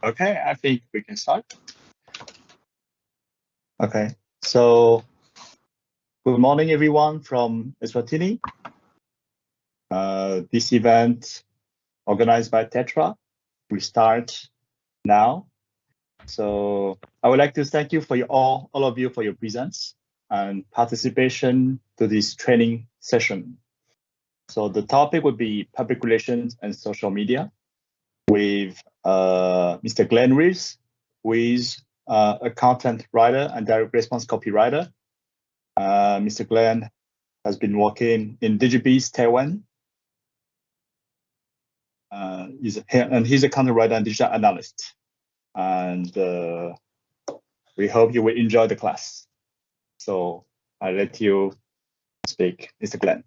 Okay, I think we can start. Okay, so good morning, everyone from Eswatini. This event organized by Tetra will start now. So I would like to thank you for all of you for your presence and participation to this training session. So the topic would be public relations and social media with Mr. Glenn Reeves, who is a content writer and direct response copywriter. Mr. Glenn has been working in DigiBeast Taiwan. He's a content writer and digital analyst. And we hope you will enjoy the class. So I'll let you speak, Mr. Glenn.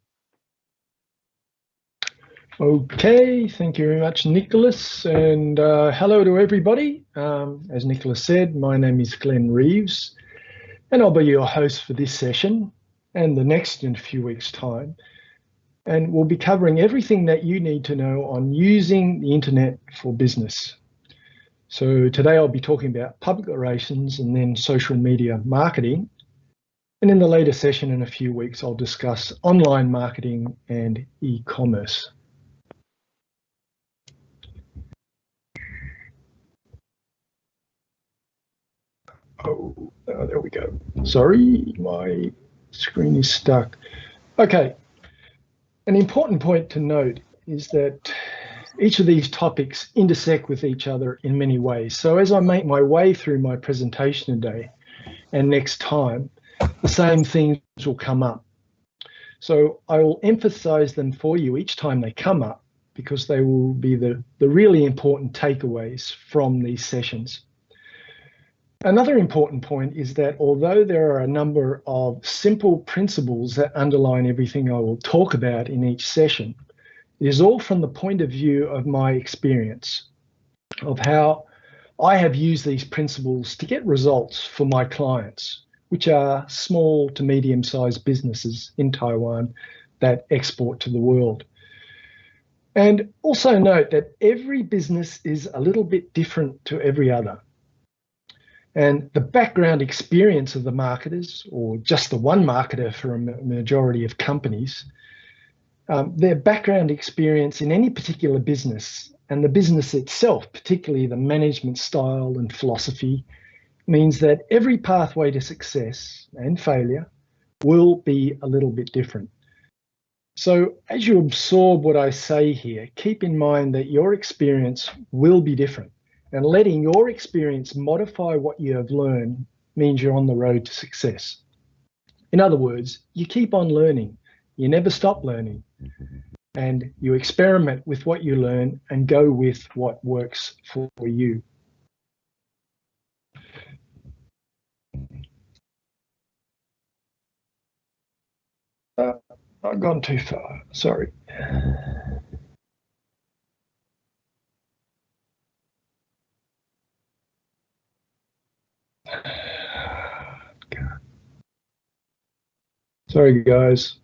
Okay, thank you very much, Nicholas, and hello to everybody. As Nicholas said, my name is Glenn Reeves, and I'll be your host for this session and the next in a few weeks' time. And we'll be covering everything that you need to know on using the internet for business. So today I'll be talking about public relations and then social media marketing. And in the later session in a few weeks, I'll discuss online marketing and e-commerce. Oh, there we go. Sorry, my screen is stuck. Okay, an important point to note is that each of these topics intersect with each other in many ways. So as I make my way through my presentation today and next time, the same things will come up. So I will emphasize them for you each time they come up because they will be the really important takeaways from these sessions. Another important point is that although there are a number of simple principles that underline everything I will talk about in each session, it is all from the point of view of my experience, of how I have used these principles to get results for my clients, which are small to medium-sized businesses in Taiwan that export to the world. And also note that every business is a little bit different to every other. And the background experience of the marketers, or just the one marketer for a majority of companies, their background experience in any particular business and the business itself, particularly the management style and philosophy, means that every pathway to success and failure will be a little bit different. So as you absorb what I say here, keep in mind that your experience will be different. And letting your experience modify what you have learned means you're on the road to success. In other words, you keep on learning. You never stop learning. And you experiment with what you learn and go with what works for you. I've gone too far, sorry. Sorry, guys.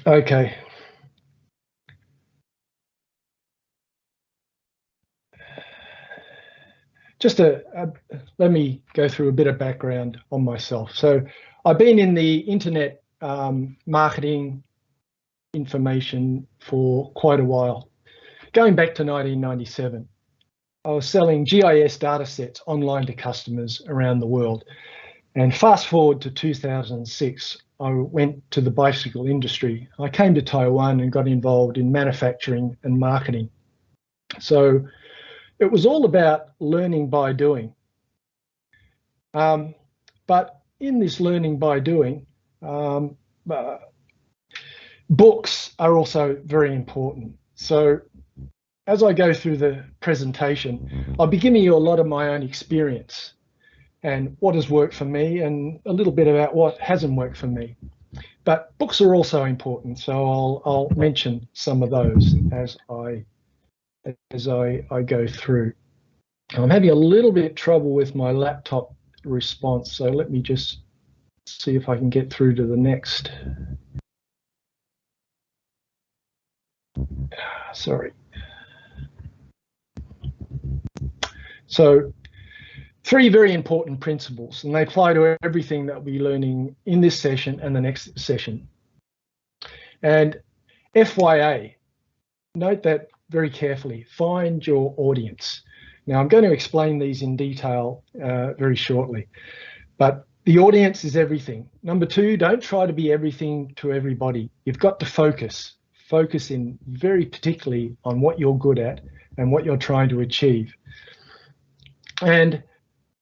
Okay. Just let me go through a bit of background on myself. So I've been in the internet marketing information for quite a while. Going back to 1997, I was selling GIS data sets online to customers around the world. And fast forward to 2006, I went to the bicycle industry. I came to Taiwan and got involved in manufacturing and marketing. So it was all about learning by doing. But in this learning by doing, books are also very important. So as I go through the presentation, I'll be giving you a lot of my own experience and what has worked for me and a little bit about what hasn't worked for me. But books are also important, so I'll mention some of those as I go through. I'm having a little bit of trouble with my laptop response, so let me just see if I can get through to the next. Sorry. So 3 very important principles, and they apply to everything that we'll be learning in this session and the next session. And FYI, note that very carefully, find your audience. Now, I'm going to explain these in detail very shortly, but the audience is everything. Number 2, don't try to be everything to everybody. You've got to focus in very particularly on what you're good at and what you're trying to achieve. And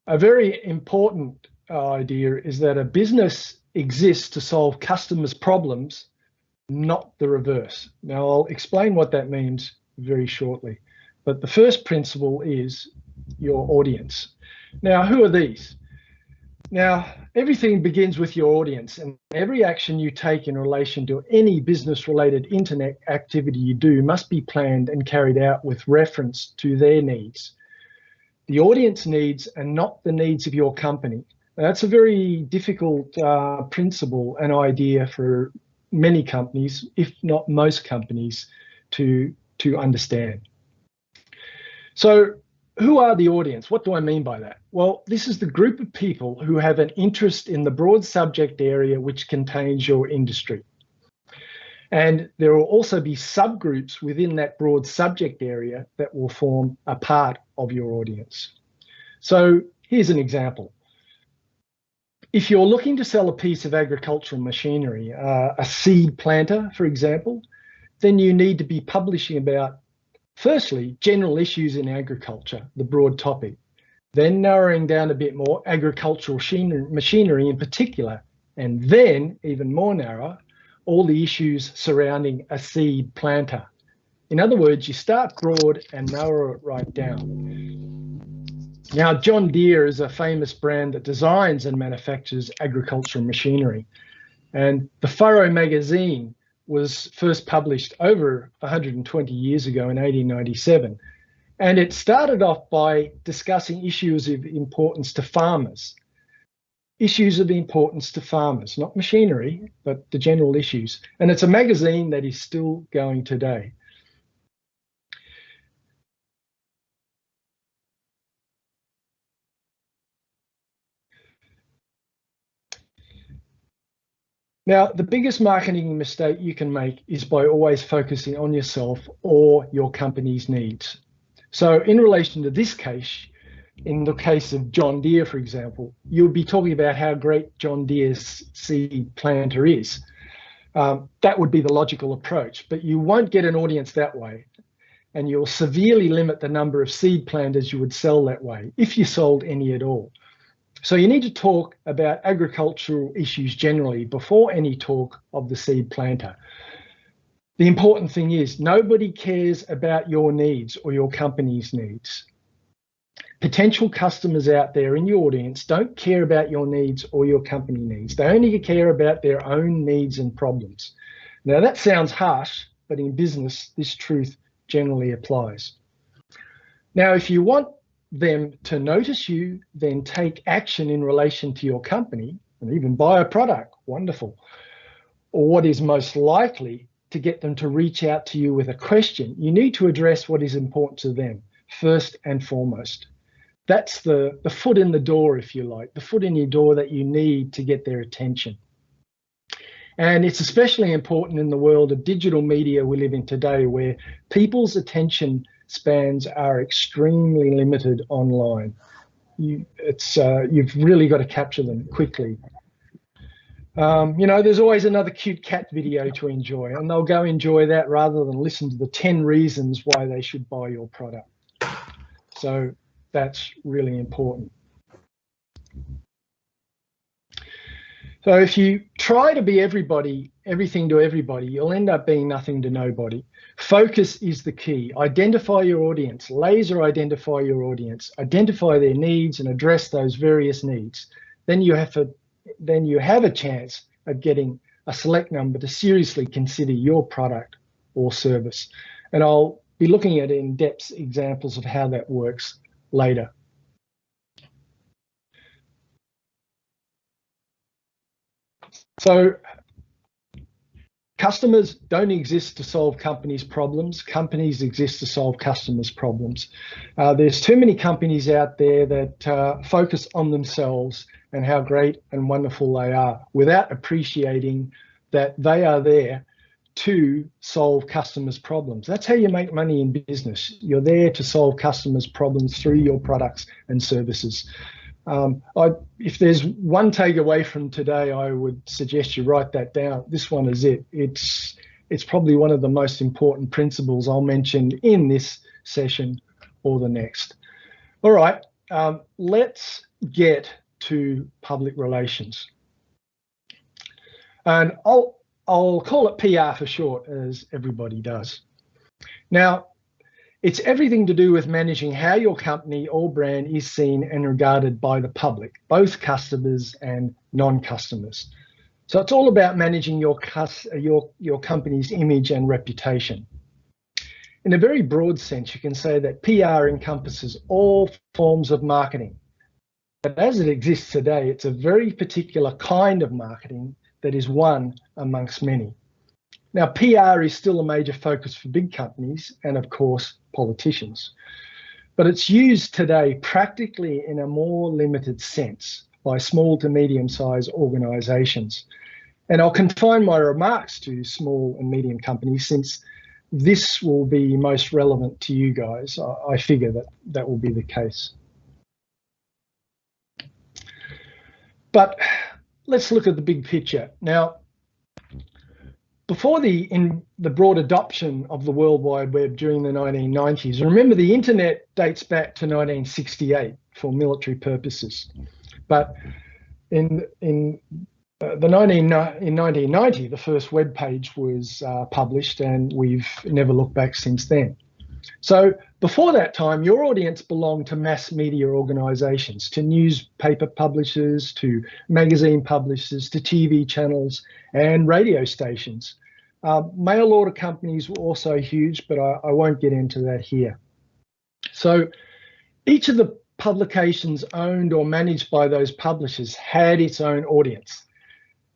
a very important idea is that a business exists to solve customers' problems, not the reverse. Now, I'll explain what that means very shortly. But the first principle is your audience. Now, who are these? Now, everything begins with your audience, and every action you take in relation to any business-related internet activity you do must be planned and carried out with reference to their needs. The audience needs and not the needs of your company. Now, that's a very difficult principle and idea for many companies, if not most companies, to understand. So who are the audience? What do I mean by that? Well, this is the group of people who have an interest in the broad subject area which contains your industry. And there will also be subgroups within that broad subject area that will form a part of your audience. So here's an example. If you're looking to sell a piece of agricultural machinery, a seed planter, for example, then you need to be publishing about, firstly, general issues in agriculture, the broad topic, then narrowing down a bit more, agricultural machinery in particular, and then, even more narrow, all the issues surrounding a seed planter. In other words, you start broad and narrow it right down. Now, John Deere is a famous brand that designs and manufactures agricultural machinery. And the Furrow magazine was first published over 120 years ago in 1897. And it started off by discussing issues of importance to farmers. Issues of importance to farmers, not machinery, but the general issues. And it's a magazine that is still going today. Now, the biggest marketing mistake you can make is by always focusing on yourself or your company's needs. So in relation to this case, in the case of John Deere, for example, you'll be talking about how great John Deere's seed planter is. That would be the logical approach, but you won't get an audience that way. And you'll severely limit the number of seed planters you would sell that way, if you sold any at all. So you need to talk about agricultural issues generally before any talk of the seed planter. The important thing is nobody cares about your needs or your company's needs. Potential customers out there in your audience don't care about your needs or your company needs. They only care about their own needs and problems. Now that sounds harsh, but in business, this truth generally applies. Now, if you want them to notice you, then take action in relation to your company and even buy a product, wonderful. Or what is most likely to get them to reach out to you with a question, you need to address what is important to them first and foremost. That's the foot in the door, if you like, the foot in your door that you need to get their attention. And it's especially important in the world of digital media we live in today, where people's attention spans are extremely limited online. you've really got to capture them quickly. There's always another cute cat video to enjoy, and they'll go enjoy that rather than listen to the 10 reasons why they should buy your product. So that's really important. So if you try to be everything to everybody, you'll end up being nothing to nobody. Focus is the key. Identify your audience, laser identify your audience, identify their needs and address those various needs. Then you have a chance of getting a select number to seriously consider your product or service. And I'll be looking at in-depth examples of how that works later. So customers don't exist to solve companies' problems. Companies exist to solve customers' problems. There's too many companies out there that focus on themselves and how great and wonderful they are without appreciating that they are there to solve customers' problems. That's how you make money in business. You're there to solve customers' problems through your products and services. If there's one takeaway from today, I would suggest you write that down. This one is it. It's probably one of the most important principles I'll mention in this session or the next. All right, let's get to public relations. And I'll call it PR for short, as everybody does. Now, it's everything to do with managing how your company or brand is seen and regarded by the public, both customers and non-customers. So it's all about managing your company's image and reputation. In a very broad sense, you can say that PR encompasses all forms of marketing. But as it exists today, it's a very particular kind of marketing that is one amongst many. Now, PR is still a major focus for big companies and, of course, politicians. But it's used today practically in a more limited sense by small to medium-sized organisations. And I'll confine my remarks to small and medium companies since this will be most relevant to you guys. I figure that will be the case. But let's look at the big picture. Now, before the broad adoption of the World Wide Web during the 1990s, remember the internet dates back to 1968 for military purposes. But in 1990, the first web page was published, and we've never looked back since then. So before that time, your audience belonged to mass media organisations, to newspaper publishers, to magazine publishers, to TV channels and radio stations. Mail order companies were also huge, but I won't get into that here. So each of the publications owned or managed by those publishers had its own audience.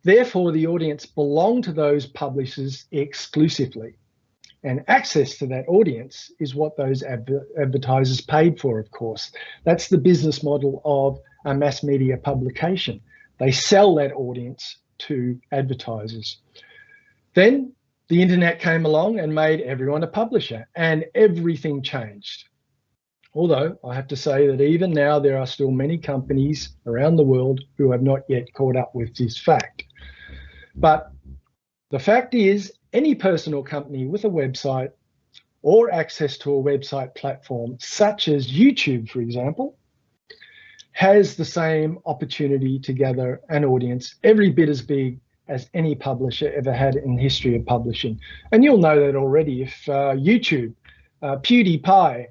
Therefore, the audience belonged to those publishers exclusively. And access to that audience is what those advertisers paid for, of course. That's the business model of a mass media publication. They sell that audience to advertisers. Then the internet came along and made everyone a publisher, and everything changed. Although I have to say that even now there are still many companies around the world who have not yet caught up with this fact. But the fact is, any person or company with a website or access to a website platform, such as YouTube, for example, has the same opportunity to gather an audience every bit as big as any publisher ever had in the history of publishing. And you'll know that already if YouTube, PewDiePie,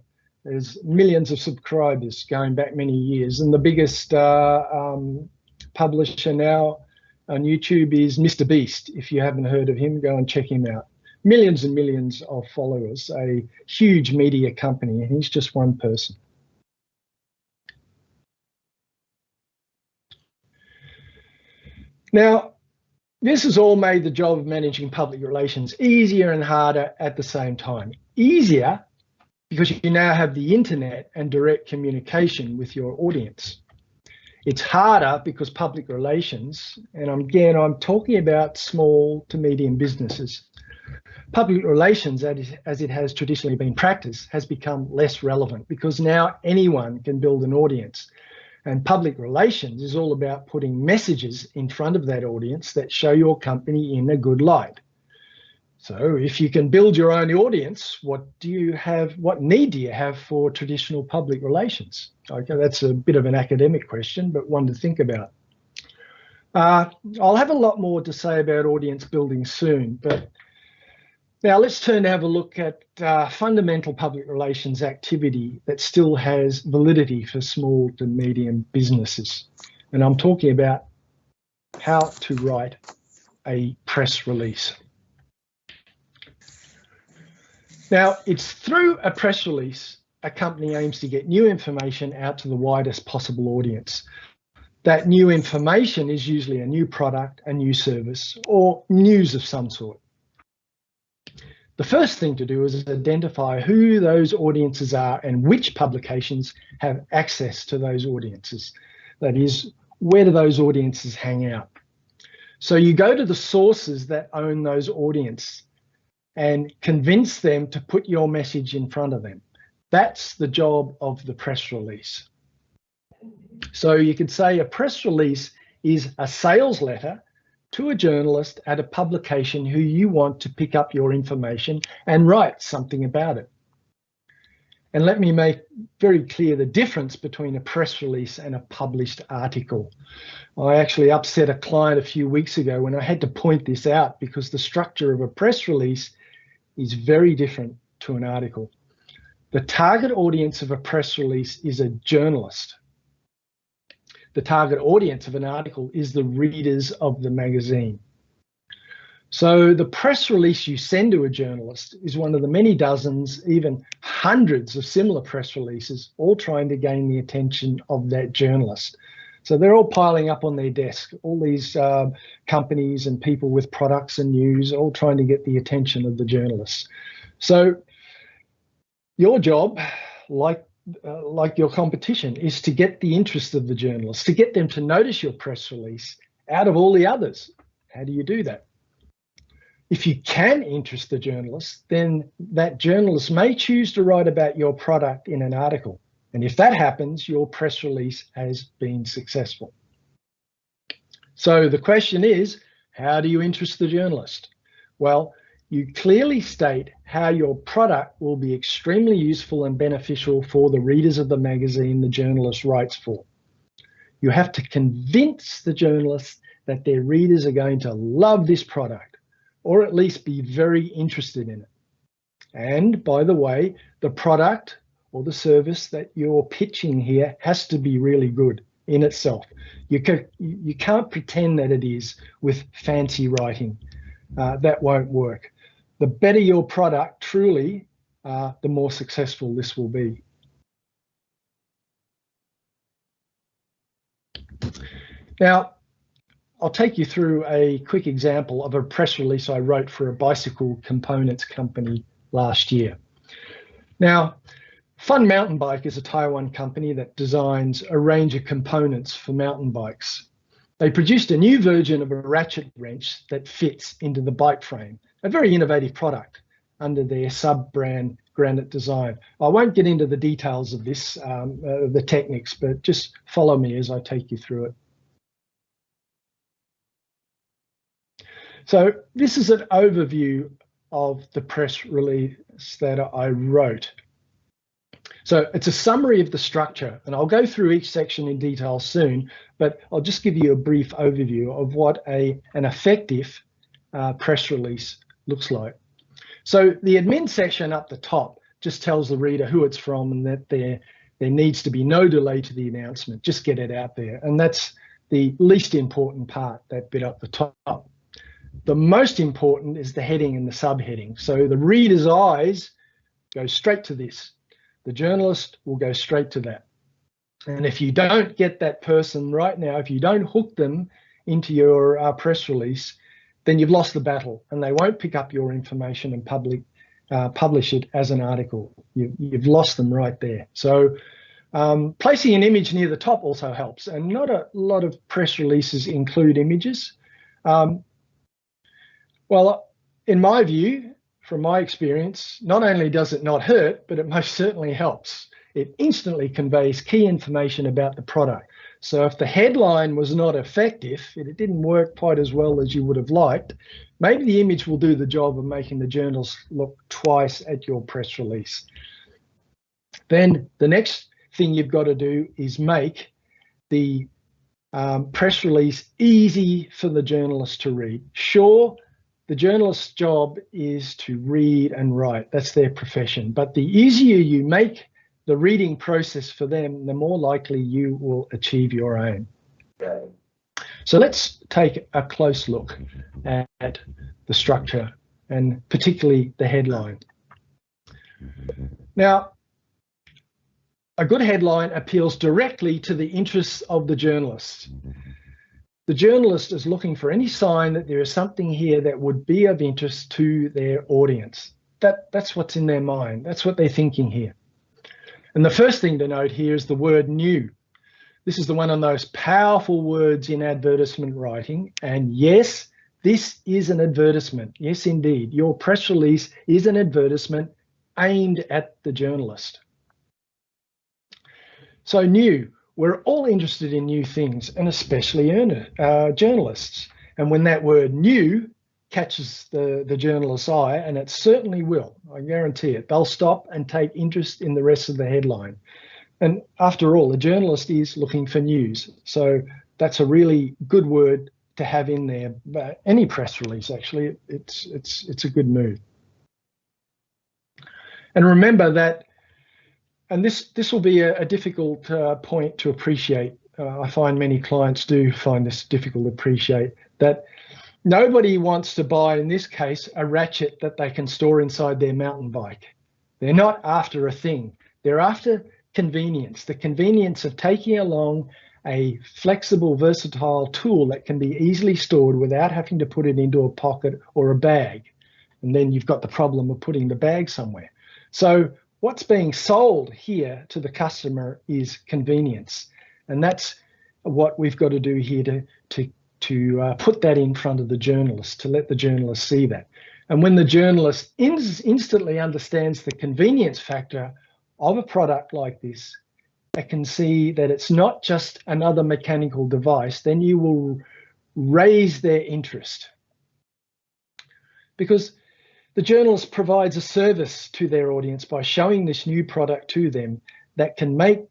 has millions of subscribers going back many years, and the biggest publisher now on YouTube is Mr. Beast. If you haven't heard of him, go and check him out. Millions and millions of followers, a huge media company, and he's just one person. Now, this has all made the job of managing public relations easier and harder at the same time. Easier because you now have the internet and direct communication with your audience. It's harder because public relations, and again, I'm talking about small to medium businesses. Public relations, as it has traditionally been practiced, has become less relevant because now anyone can build an audience. And public relations is all about putting messages in front of that audience that show your company in a good light. So if you can build your own audience, what need do you have for traditional public relations? Okay, that's a bit of an academic question, but one to think about. I'll have a lot more to say about audience building soon, but now let's turn to have a look at fundamental public relations activity that still has validity for small to medium businesses. And I'm talking about how to write a press release. Now, it's through a press release a company aims to get new information out to the widest possible audience. That new information is usually a new product, a new service, or news of some sort. The first thing to do is identify who those audiences are and which publications have access to those audiences. That is, where do those audiences hang out? So you go to the sources that own those audiences and convince them to put your message in front of them. That's the job of the press release. So you could say a press release is a sales letter to a journalist at a publication who you want to pick up your information and write something about it. And let me make very clear the difference between a press release and a published article. I actually upset a client a few weeks ago when I had to point this out because the structure of a press release is very different to an article. The target audience of a press release is a journalist. The target audience of an article is the readers of the magazine. So the press release you send to a journalist is one of the many dozens, even hundreds of similar press releases, all trying to gain the attention of that journalist. So they're all piling up on their desk, all these companies and people with products and news, all trying to get the attention of the journalists. So your job, like your competition, is to get the interest of the journalists, to get them to notice your press release out of all the others. How do you do that? If you can interest the journalist, then that journalist may choose to write about your product in an article. And if that happens, your press release has been successful. So the question is, how do you interest the journalist? Well, you clearly state how your product will be extremely useful and beneficial for the readers of the magazine the journalist writes for. You have to convince the journalists that their readers are going to love this product, or at least be very interested in it. And by the way, the product or the service that you're pitching here has to be really good in itself. You can't pretend that it is with fancy writing. That won't work. The better your product truly, the more successful this will be. Now, I'll take you through a quick example of a press release I wrote for a bicycle components company last year. Now, Fun Mountain Bike is a Taiwan company that designs a range of components for mountain bikes. They produced a new version of a ratchet wrench that fits into the bike frame, a very innovative product under their sub-brand Granite Design. I won't get into the details of this, the techniques, but just follow me as I take you through it. So this is an overview of the press release that I wrote. So it's a summary of the structure, and I'll go through each section in detail soon, but I'll just give you a brief overview of what an effective press release looks like. So the admin section up the top just tells the reader who it's from and that there needs to be no delay to the announcement. Just get it out there. And that's the least important part, that bit up the top. The most important is the heading and the subheading. So the reader's eyes go straight to this. The journalist will go straight to that. And if you don't get that person right now, if you don't hook them into your press release, then you've lost the battle and they won't pick up your information and publish it as an article. You've lost them right there. So placing an image near the top also helps. And not a lot of press releases include images. Well, in my view, from my experience, not only does it not hurt, but it most certainly helps. It instantly conveys key information about the product. So if the headline was not effective, if it didn't work quite as well as you would have liked, maybe the image will do the job of making the journalists look twice at your press release. Then the next thing you've got to do is make the press release easy for the journalist to read. Sure, the journalist's job is to read and write. That's their profession. But the easier you make the reading process for them, the more likely you will achieve your aim. So let's take a close look at the structure and particularly the headline. Now, a good headline appeals directly to the interests of the journalist. The journalist is looking for any sign that there is something here that would be of interest to their audience. That's what's in their mind. That's what they're thinking here. And the first thing to note here is the word new. This is the one of the most powerful words in advertisement writing. And yes, this is an advertisement. Yes, indeed. Your press release is an advertisement aimed at the journalist. So new, we're all interested in new things, and especially journalists. And when that word new catches the journalist's eye, and it certainly will, I guarantee it, they'll stop and take interest in the rest of the headline. And after all, a journalist is looking for news. So that's a really good word to have in there. But any press release, actually, it's a good move. And remember that, and this will be a difficult point to appreciate. I find many clients do find this difficult to appreciate, that nobody wants to buy, in this case, a ratchet that they can store inside their mountain bike. They're not after a thing. They're after convenience, the convenience of taking along a flexible, versatile tool that can be easily stored without having to put it into a pocket or a bag. And then you've got the problem of putting the bag somewhere. So what's being sold here to the customer is convenience. And that's what we've got to do here to put that in front of the journalist, to let the journalist see that. And when the journalist instantly understands the convenience factor of a product like this, they can see that it's not just another mechanical device, then you will raise their interest. Because the journalist provides a service to their audience by showing this new product to them that can make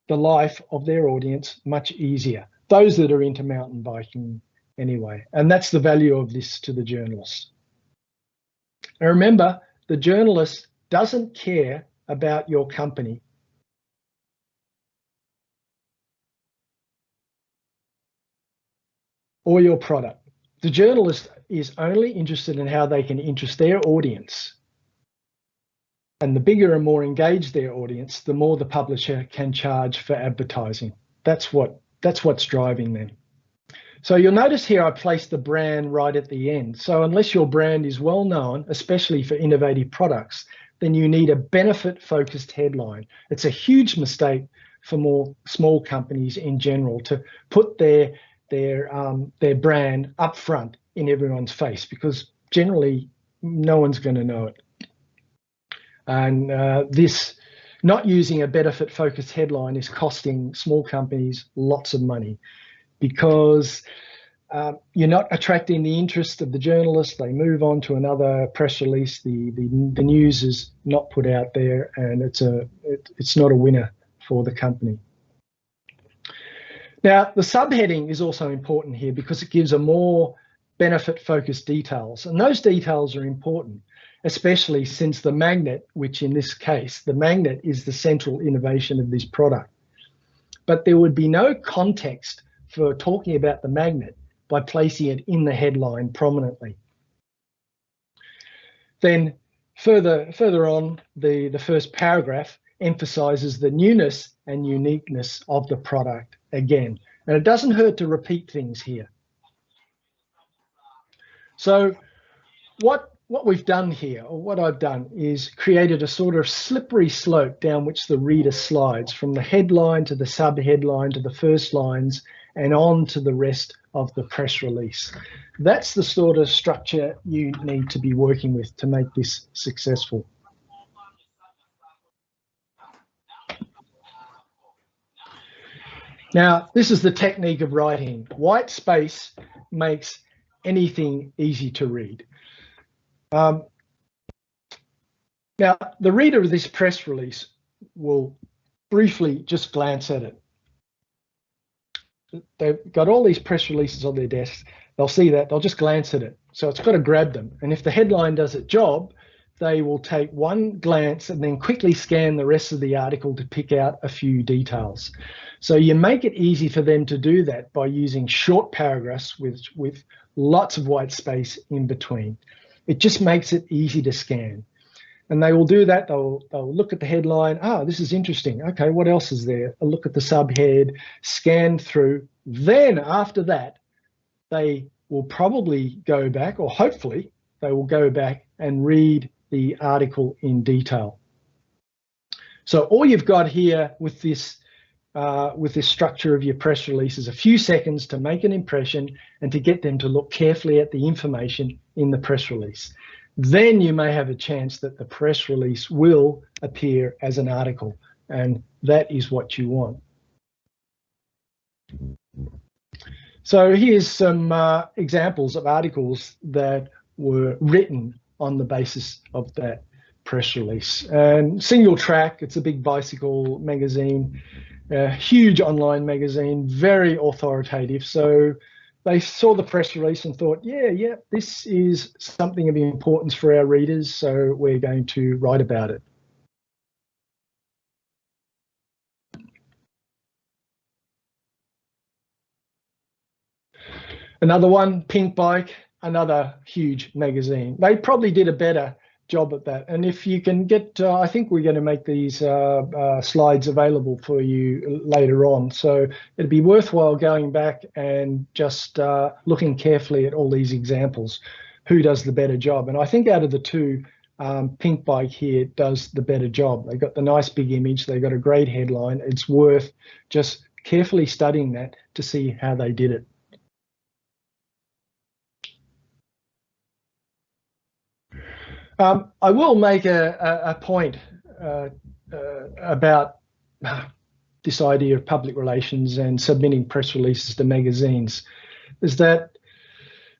the life of their audience much easier. Those that are into mountain biking anyway. And that's the value of this to the journalist. And remember, the journalist doesn't care about your company. Or your product. The journalist is only interested in how they can interest their audience. And the bigger and more engaged their audience, the more the publisher can charge for advertising. That's what's driving them. So you'll notice here I placed the brand right at the end. So unless your brand is well known, especially for innovative products, then you need a benefit-focused headline. It's a huge mistake for more small companies in general to put their brand up front in everyone's face, because generally no one's going to know it. And this not using a benefit-focused headline is costing small companies lots of money, because you're not attracting the interest of the journalist. They move on to another press release. The news is not put out there, and it's not a winner for the company. Now, the subheading is also important here because it gives a more benefit-focused details, and those details are important, especially since the magnet, which in this case, the magnet is the central innovation of this product. But there would be no context for talking about the magnet by placing it in the headline prominently. Then further on, the first paragraph emphasizes the newness and uniqueness of the product again. And it doesn't hurt to repeat things here. So what we've done here, or what I've done, is created a sort of slippery slope down which the reader slides from the headline to the sub-headline to the first lines and on to the rest of the press release. That's the sort of structure you need to be working with to make this successful. Now, this is the technique of writing. White space makes anything easy to read. Now, the reader of this press release will briefly just glance at it. They've got all these press releases on their desks. They'll see that, they'll just glance at it. So it's got to grab them. And if the headline does its job, they will take one glance and then quickly scan the rest of the article to pick out a few details. So you make it easy for them to do that by using short paragraphs with lots of white space in between. It just makes it easy to scan. And they will do that. They'll look at the headline. Ah, this is interesting. Okay, what else is there? A look at the subhead, scan through. Then after that, they will probably go back, or hopefully they will go back and read the article in detail. So all you've got here with this structure of your press release is a few seconds to make an impression and to get them to look carefully at the information in the press release. Then you may have a chance that the press release will appear as an article, and that is what you want. So here's some examples of articles that were written on the basis of that press release. And Single Track, it's a big bicycle magazine, a huge online magazine, very authoritative. So they saw the press release and thought, yeah, this is something of importance for our readers, so we're going to write about it. Another one, Pink Bike, another huge magazine. They probably did a better job at that. And if you can get, I think we're going to make these slides available for you later on. So it'd be worthwhile going back and just looking carefully at all these examples. Who does the better job? And I think out of the two, Pink Bike here does the better job. They got the nice big image. They got a great headline. It's worth just carefully studying that to see how they did it. I will make a point about this idea of public relations and submitting press releases to magazines, is that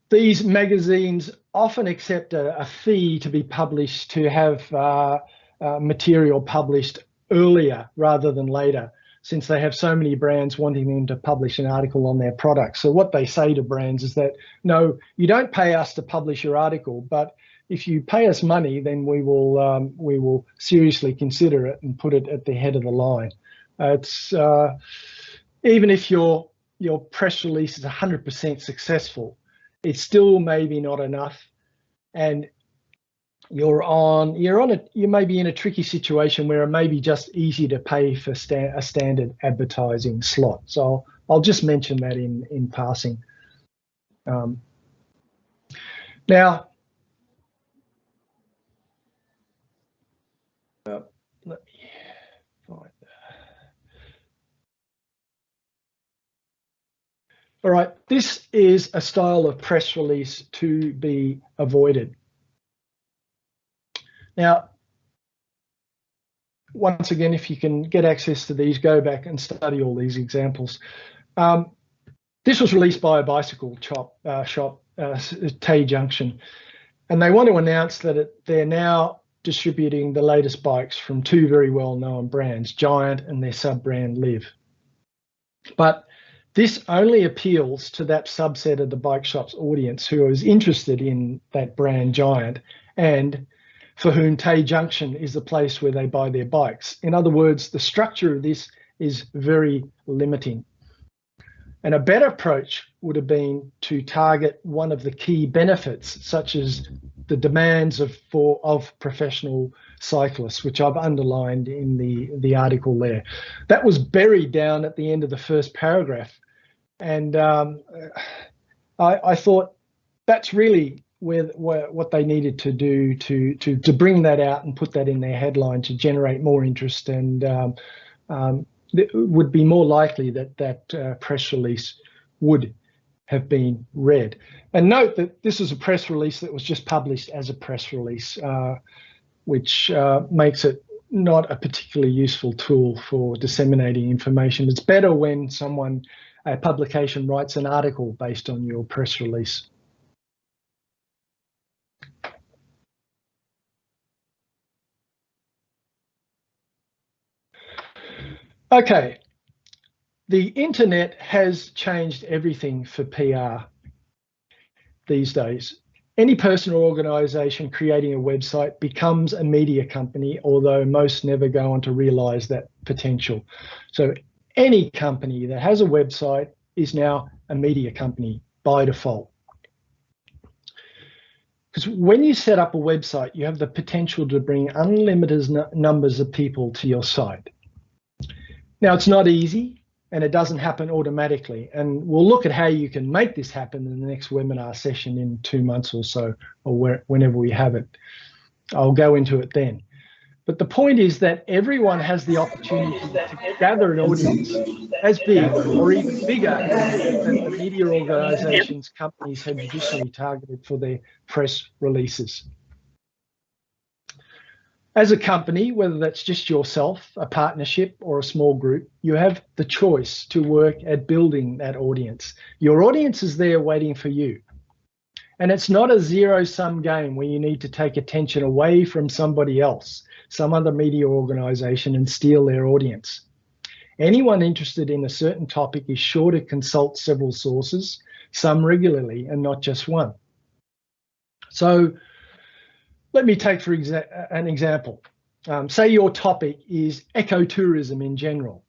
these magazines often accept a fee to be published, to have material published earlier rather than later, since they have so many brands wanting them to publish an article on their product. So what they say to brands is that, no, you don't pay us to publish your article, but if you pay us money, then we will seriously consider it and put it at the head of the line. It's even if your press release is 100% successful, it's still maybe not enough, and you may be in a tricky situation where it may be just easy to pay for a standard advertising slot. So I'll just mention that in passing. Now. Let me find that. All right, this is a style of press release to be avoided. Now, once again, if you can get access to these, go back and study all these examples. This was released by a bicycle shop, Tay Junction, and they want to announce that they're now distributing the latest bikes from two very well-known brands, Giant and their sub-brand Liv. But this only appeals to that subset of the bike shop's audience who is interested in that brand Giant and for whom Tay Junction is the place where they buy their bikes. In other words, the structure of this is very limiting. And a better approach would have been to target one of the key benefits, such as the demands of professional cyclists, which I've underlined in the article there. That was buried down at the end of the first paragraph. And I thought that's really what they needed to do to bring that out and put that in their headline to generate more interest, and it would be more likely that press release would have been read. And note that this is a press release that was just published as a press release, which makes it not a particularly useful tool for disseminating information. It's better when a publication writes an article based on your press release. Okay, the internet has changed everything for PR these days. Any person or organisation creating a website becomes a media company, although most never go on to realise that potential. So any company that has a website is now a media company by default. Because when you set up a website, you have the potential to bring unlimited numbers of people to your site. Now, it's not easy, and it doesn't happen automatically. And we'll look at how you can make this happen in the next webinar session in 2 months or so, or whenever we have it. I'll go into it then. But the point is that everyone has the opportunity to gather an audience as big or even bigger than the media organisations companies have traditionally targeted for their press releases. As a company, whether that's just yourself, a partnership, or a small group, you have the choice to work at building that audience. Your audience is there waiting for you. And it's not a zero-sum game where you need to take attention away from somebody else, some other media organisation, and steal their audience. Anyone interested in a certain topic is sure to consult several sources, some regularly and not just one. So let me take for an example. Say your topic is ecotourism in general,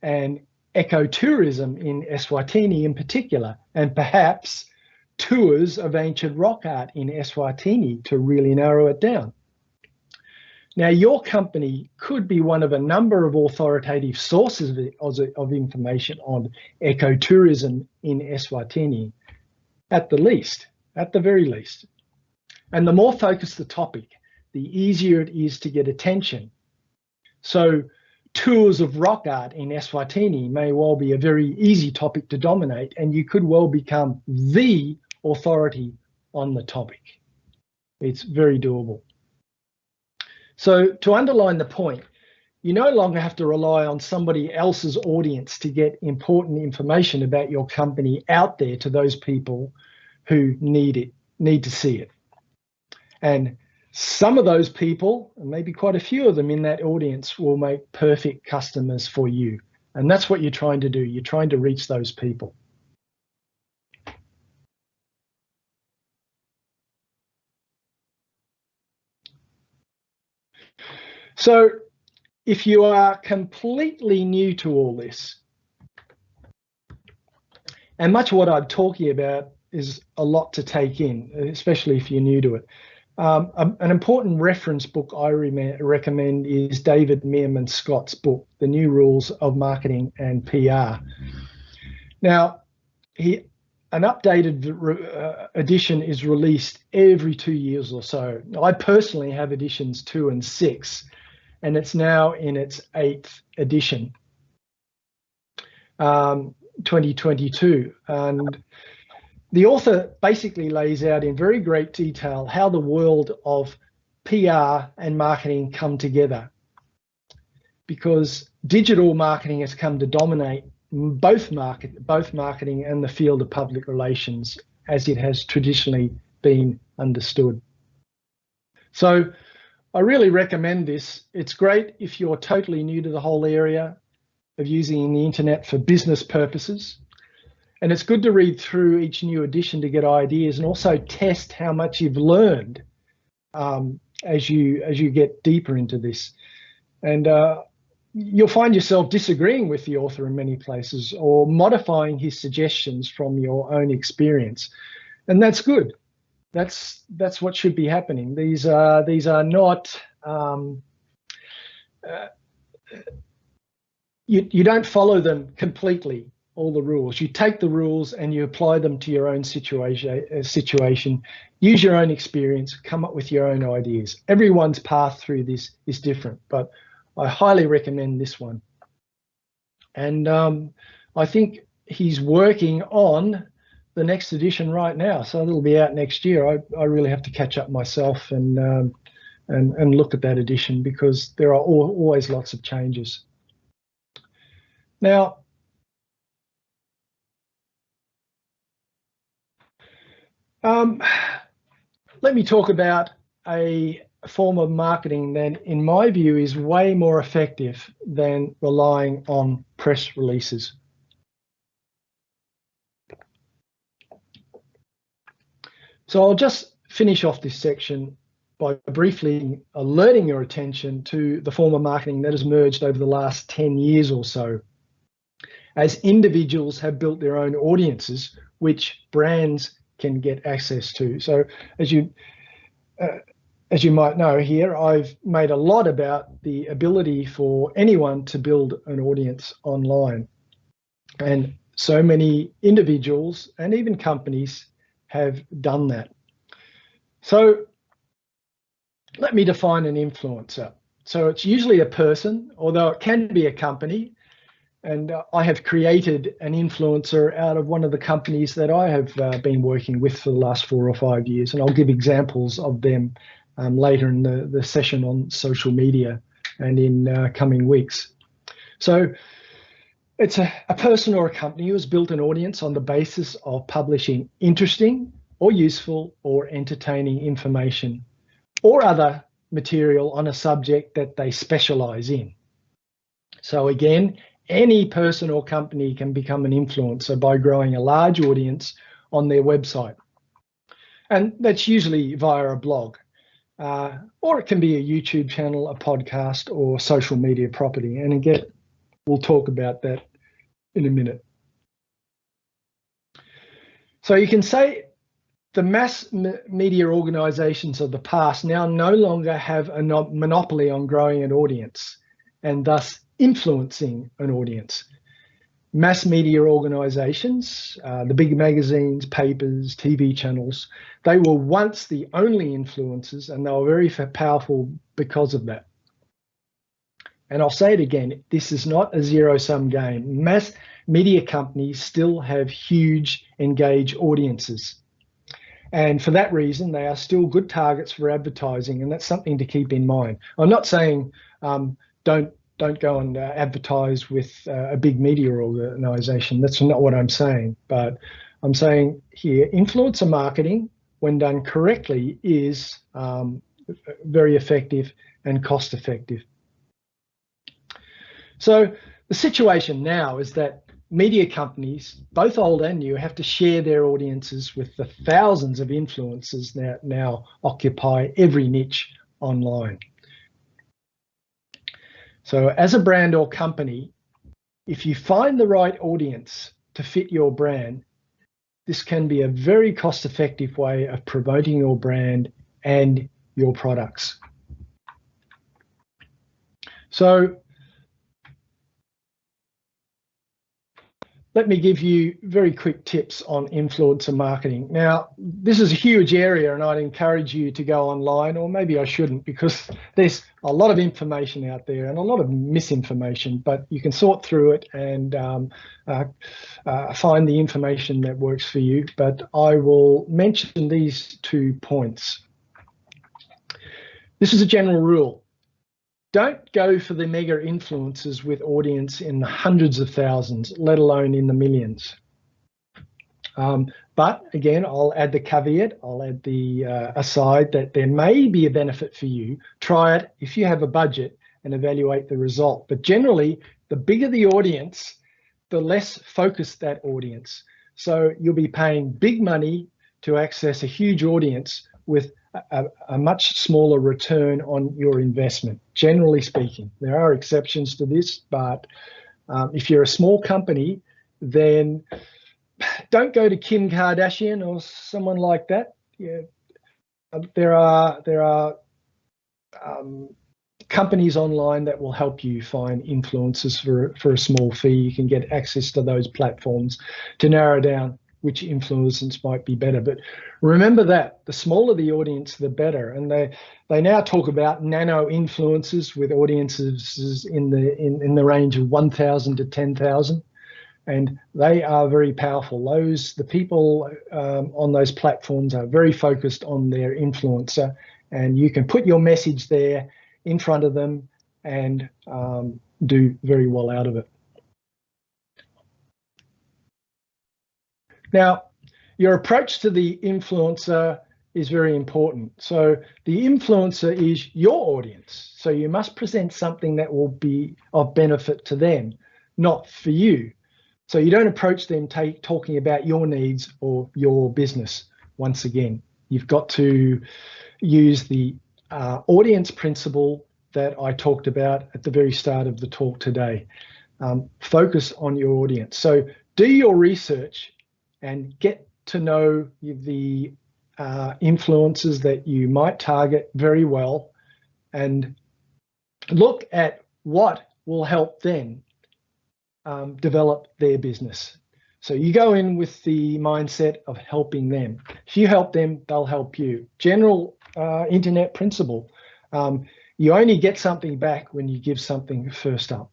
and ecotourism in Eswatini in particular, and perhaps tours of ancient rock art in Eswatini to really narrow it down. Now, your company could be one of a number of authoritative sources of information on ecotourism in Eswatini, at the very least. And the more focused the topic, the easier it is to get attention. So tours of rock art in Eswatini may well be a very easy topic to dominate, and you could well become the authority on the topic. It's very doable. So to underline the point, you no longer have to rely on somebody else's audience to get important information about your company out there to those people who need to see it. And some of those people, and maybe quite a few of them in that audience, will make perfect customers for you. And that's what you're trying to do. You're trying to reach those people. So if you are completely new to all this, and much of what I'm talking about is a lot to take in, especially if you're new to it. An important reference book I recommend is David Meerman Scott's book, The New Rules of Marketing and PR. Now, an updated edition is released every 2 years or so. I personally have editions 2 and 6, and it's now in its 8th edition, 2022. And the author basically lays out in very great detail how the world of PR and marketing come together, because digital marketing has come to dominate both marketing and the field of public relations as it has traditionally been understood. So I really recommend this. It's great if you're totally new to the whole area of using the internet for business purposes. And it's good to read through each new edition to get ideas and also test how much you've learned as you get deeper into this. And you'll find yourself disagreeing with the author in many places or modifying his suggestions from your own experience. And that's good. That's what should be happening. These are not, you don't follow them completely, all the rules. You take the rules and you apply them to your own situation, use your own experience, come up with your own ideas. Everyone's path through this is different, but I highly recommend this one. And I think he's working on the next edition right now, so it'll be out next year. I really have to catch up myself and and look at that edition, because there are always lots of changes. Now, let me talk about a form of marketing that, in my view, is way more effective than relying on press releases. So I'll just finish off this section by briefly alerting your attention to the form of marketing that has merged over the last 10 years or so, as individuals have built their own audiences, which brands can get access to. So as you might know here, I've made a lot about the ability for anyone to build an audience online. And so many individuals and even companies have done that. So let me define an influencer. So it's usually a person, although it can be a company. And I have created an influencer out of one of the companies that I have been working with for the last 4 or 5 years. And I'll give examples of them later in the session on social media and in coming weeks. So it's a person or a company who has built an audience on the basis of publishing interesting or useful or entertaining information or other material on a subject that they specialize in. So again, any person or company can become an influencer by growing a large audience on their website. And that's usually via a blog, or it can be a YouTube channel, a podcast, or social media property. And again, we'll talk about that in a minute. So you can say the mass media organizations of the past now no longer have a monopoly on growing an audience and thus influencing an audience. Mass media organizations, the big magazines, papers, TV channels, they were once the only influencers, and they were very powerful because of that. And I'll say it again, this is not a zero-sum game. Mass media companies still have huge engaged audiences. And for that reason, they are still good targets for advertising, and that's something to keep in mind. I'm not saying don't go and advertise with a big media organization. That's not what I'm saying. But I'm saying here, influencer marketing, when done correctly, is very effective and cost effective. So the situation now is that media companies, both old and new, have to share their audiences with the thousands of influencers that now occupy every niche online. So as a brand or company, if you find the right audience to fit your brand, this can be a very cost-effective way of promoting your brand and your products. So let me give you very quick tips on influencer marketing. Now, this is a huge area, and I'd encourage you to go online, or maybe I shouldn't, because there's a lot of information out there and a lot of misinformation, but you can sort through it and find the information that works for you. But I will mention these 2 points. This is a general rule. Don't go for the mega influencers with audience in the hundreds of thousands, let alone in the millions. But again, I'll add the caveat, I'll add the aside that there may be a benefit for you. Try it if you have a budget and evaluate the result. But generally, the bigger the audience, the less focused that audience. So you'll be paying big money to access a huge audience with a much smaller return on your investment, generally speaking. There are exceptions to this, but if you're a small company, then don't go to Kim Kardashian or someone like that. Yeah, there are companies online that will help you find influencers for a small fee. You can get access to those platforms to narrow down which influencers might be better. But remember that the smaller the audience, the better. And they now talk about nano influencers with audiences in the range of 1,000 to 10,000. And they are very powerful. The people on those platforms are very focused on their influencer, and you can put your message there in front of them and do very well out of it. Now, your approach to the influencer is very important. So the influencer is your audience. So you must present something that will be of benefit to them, not for you. So you don't approach them talking about your needs or your business. Once again, you've got to use the audience principle that I talked about at the very start of the talk today. Focus on your audience. So do your research and get to know the influencers that you might target very well, and look at what will help them develop their business. So you go in with the mindset of helping them. If you help them, they'll help you. General internet principle. You only get something back when you give something first up.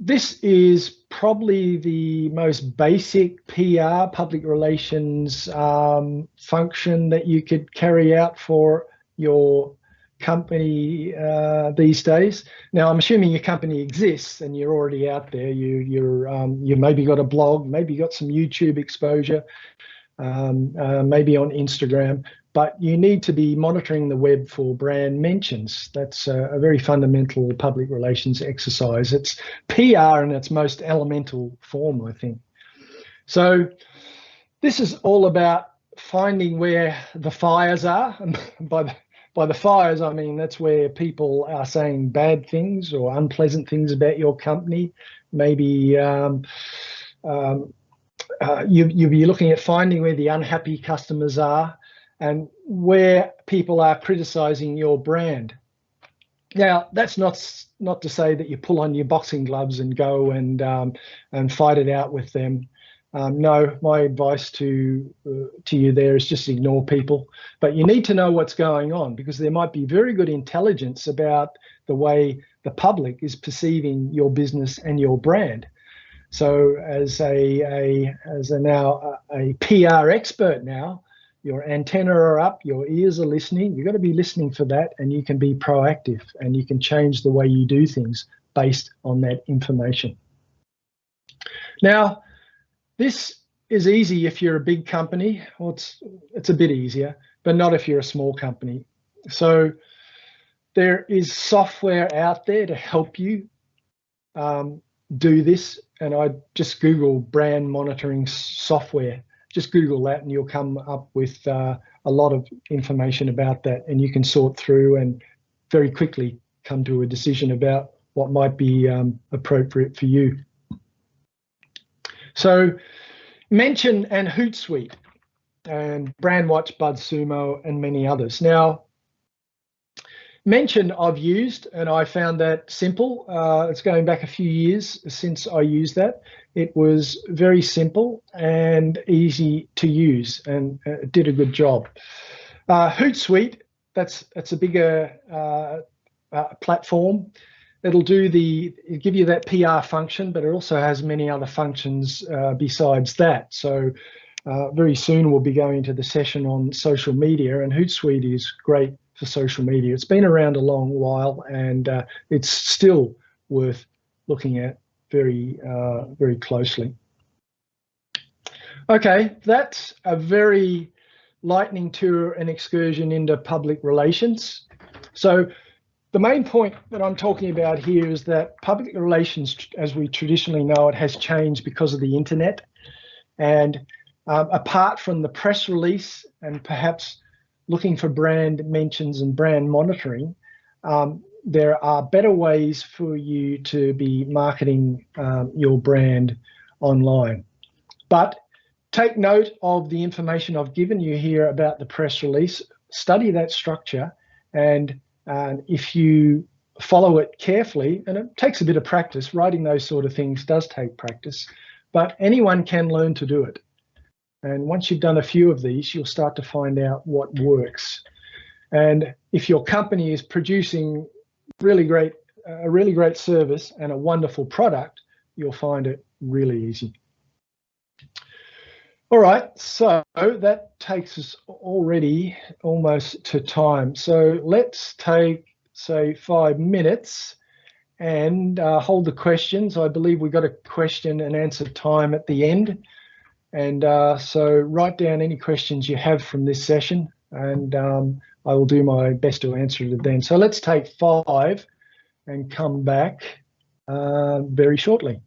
This is probably the most basic PR, public relations function that you could carry out for your company these days. Now, I'm assuming your company exists and you're already out there. You maybe got a blog, maybe got some YouTube exposure, maybe on Instagram, but you need to be monitoring the web for brand mentions. That's a very fundamental public relations exercise. It's PR in its most elemental form, I think. So this is all about finding where the fires are. And by the fires, I mean that's where people are saying bad things or unpleasant things about your company. Maybe you'll be looking at finding where the unhappy customers are and where people are criticizing your brand. Now, that's not to say that you pull on your boxing gloves and go and fight it out with them. No, my advice to you there is just ignore people. But you need to know what's going on, because there might be very good intelligence about the way the public is perceiving your business and your brand. So as a PR expert now, your antenna are up, your ears are listening. You've got to be listening for that, and you can be proactive and you can change the way you do things based on that information. Now, this is easy if you're a big company. Well, it's a bit easier, but not if you're a small company. So there is software out there to help you do this. And I just Google brand monitoring software. Just Google that and you'll come up with a lot of information about that, and you can sort through and very quickly come to a decision about what might be appropriate for you. So Mention and Hootsuite and Brandwatch, BuzzSumo, and many others. Now, Mention I've used, and I found that simple. It's going back a few years since I used that. It was very simple and easy to use, and it did a good job. Hootsuite, that's a bigger platform. It'll give you that PR function, but it also has many other functions besides that. So very soon we'll be going to the session on social media, and Hootsuite is great for social media. It's been around a long while, and it's still worth looking at very closely. Okay, that's a very lightning tour and excursion into public relations. So the main point that I'm talking about here is that public relations, as we traditionally know it, has changed because of the internet. And apart from the press release and perhaps looking for brand mentions and brand monitoring, there are better ways for you to be marketing your brand online. But take note of the information I've given you here about the press release. Study that structure, and if you follow it carefully, and it takes a bit of practice, writing those sort of things does take practice, but anyone can learn to do it. And once you've done a few of these, you'll start to find out what works. And if your company is producing a really great service and a wonderful product, you'll find it really easy. All right, so that takes us already almost to time. So let's take, say, 5 minutes and hold the questions. I believe we've got a question and answer time at the end. And so write down any questions you have from this session, and I will do my best to answer it then. So let's take 5 and come back very shortly.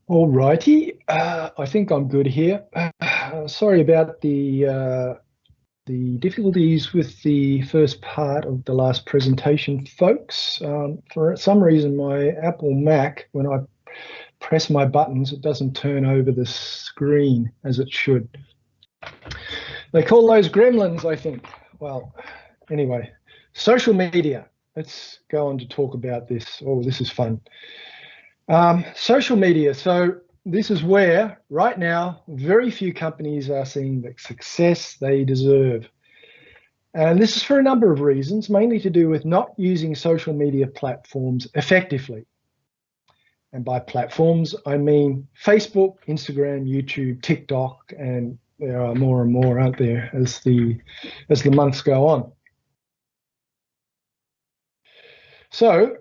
All righty. I think I'm good here. Sorry about the difficulties with the first part of the last presentation, folks. For some reason, my Apple Mac, when I press my buttons, it doesn't turn over the screen as it should. They call those gremlins, I think. Well, anyway, social media. Let's go on to talk about this. Oh, this is fun. Social media. So this is where, right now, very few companies are seeing the success they deserve. And this is for a number of reasons, mainly to do with not using social media platforms effectively. And by platforms, I mean Facebook, Instagram, YouTube, TikTok, and there are more and more out there as the months go on. So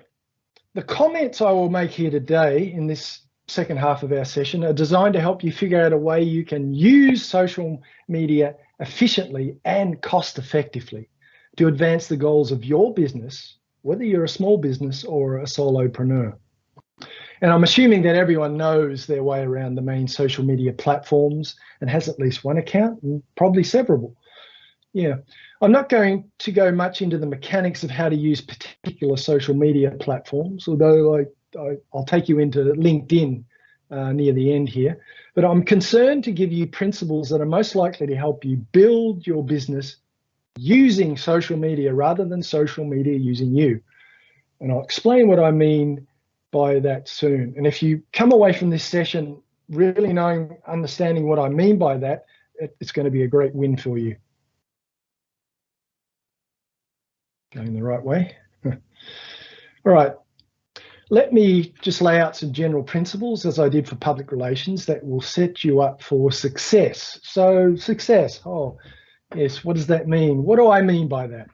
the comments I will make here today in this second half of our session are designed to help you figure out a way you can use social media efficiently and cost effectively to advance the goals of your business, whether you're a small business or a solopreneur. And I'm assuming that everyone knows their way around the main social media platforms and has at least one account and probably several. Yeah, I'm not going to go much into the mechanics of how to use particular social media platforms, although I'll take you into LinkedIn near the end here. But I'm concerned to give you principles that are most likely to help you build your business using social media rather than social media using you. And I'll explain what I mean by that soon. And if you come away from this session really understanding what I mean by that, it's going to be a great win for you. Going the right way. All right. Let me just lay out some general principles, as I did for public relations, that will set you up for success. So success, oh, yes, what does that mean? What do I mean by that?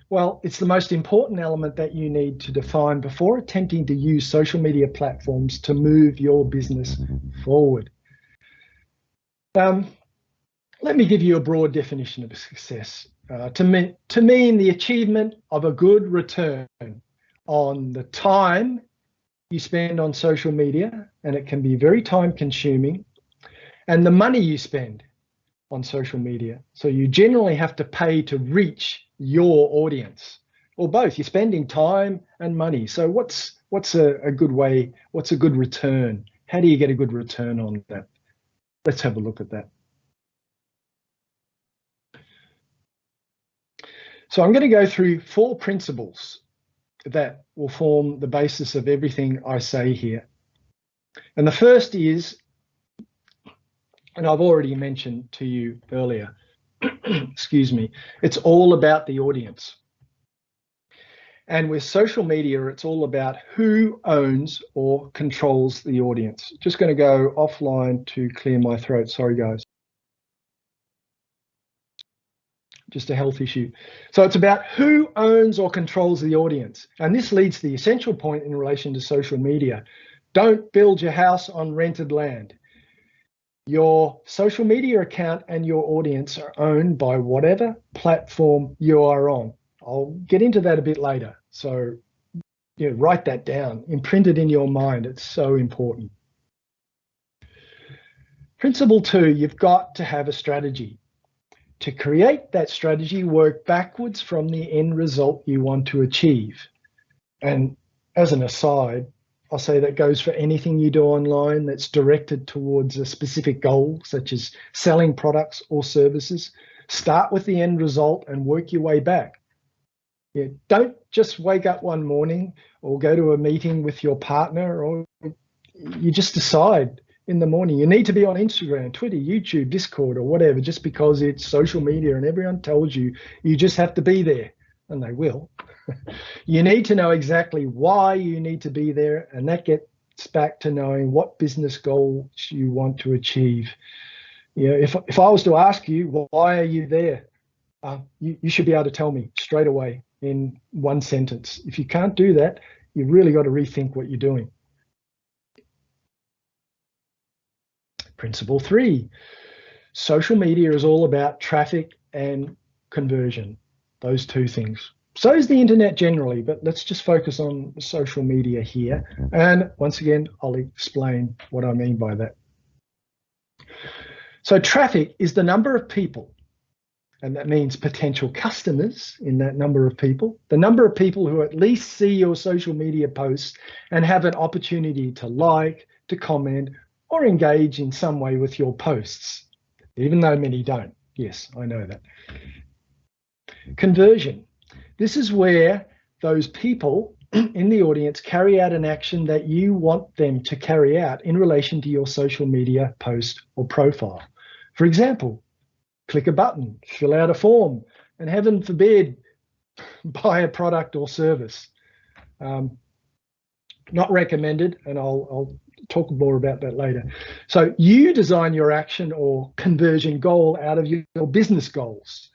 Well, it's the most important element that you need to define before attempting to use social media platforms to move your business forward. Let me give you a broad definition of success. To mean the achievement of a good return on the time you spend on social media, and it can be very time consuming, and the money you spend on social media. So you generally have to pay to reach your audience, or both. You're spending time and money. So what's a good way? What's a good return? How do you get a good return on that? Let's have a look at that. So I'm going to go through 4 principles that will form the basis of everything I say here. And the first is, and I've already mentioned to you earlier, excuse me, it's all about the audience. And with social media, it's all about who owns or controls the audience. Just going to go offline to clear my throat. Sorry, guys. Just a health issue. So it's about who owns or controls the audience. And this leads to the essential point in relation to social media. Don't build your house on rented land. Your social media account and your audience are owned by whatever platform you are on. I'll get into that a bit later. So write that down, imprint it in your mind. It's so important. Principle 2, you've got to have a strategy. To create that strategy, work backwards from the end result you want to achieve. And as an aside, I'll say that goes for anything you do online that's directed towards a specific goal, such as selling products or services. Start with the end result and work your way back. Don't just wake up one morning or go to a meeting with your partner, or you just decide in the morning you need to be on Instagram, Twitter, YouTube, Discord, or whatever, just because it's social media and everyone tells you you just have to be there, and they will. You need to know exactly why you need to be there, and that gets back to knowing what business goals you want to achieve. If I was to ask you, why are you there? You should be able to tell me straight away in one sentence. If you can't do that, you've really got to rethink what you're doing. Principle 3, social media is all about traffic and conversion, those 2 things. So is the internet generally, but let's just focus on social media here. And once again, I'll explain what I mean by that. So traffic is the number of people, and that means potential customers in that number of people, the number of people who at least see your social media posts and have an opportunity to like, to comment, or engage in some way with your posts, even though many don't. Yes, I know that. Conversion. This is where those people in the audience carry out an action that you want them to carry out in relation to your social media post or profile. For example, click a button, fill out a form, and heaven forbid, buy a product or service. Not recommended, and I'll talk more about that later. So you design your action or conversion goal out of your business goals.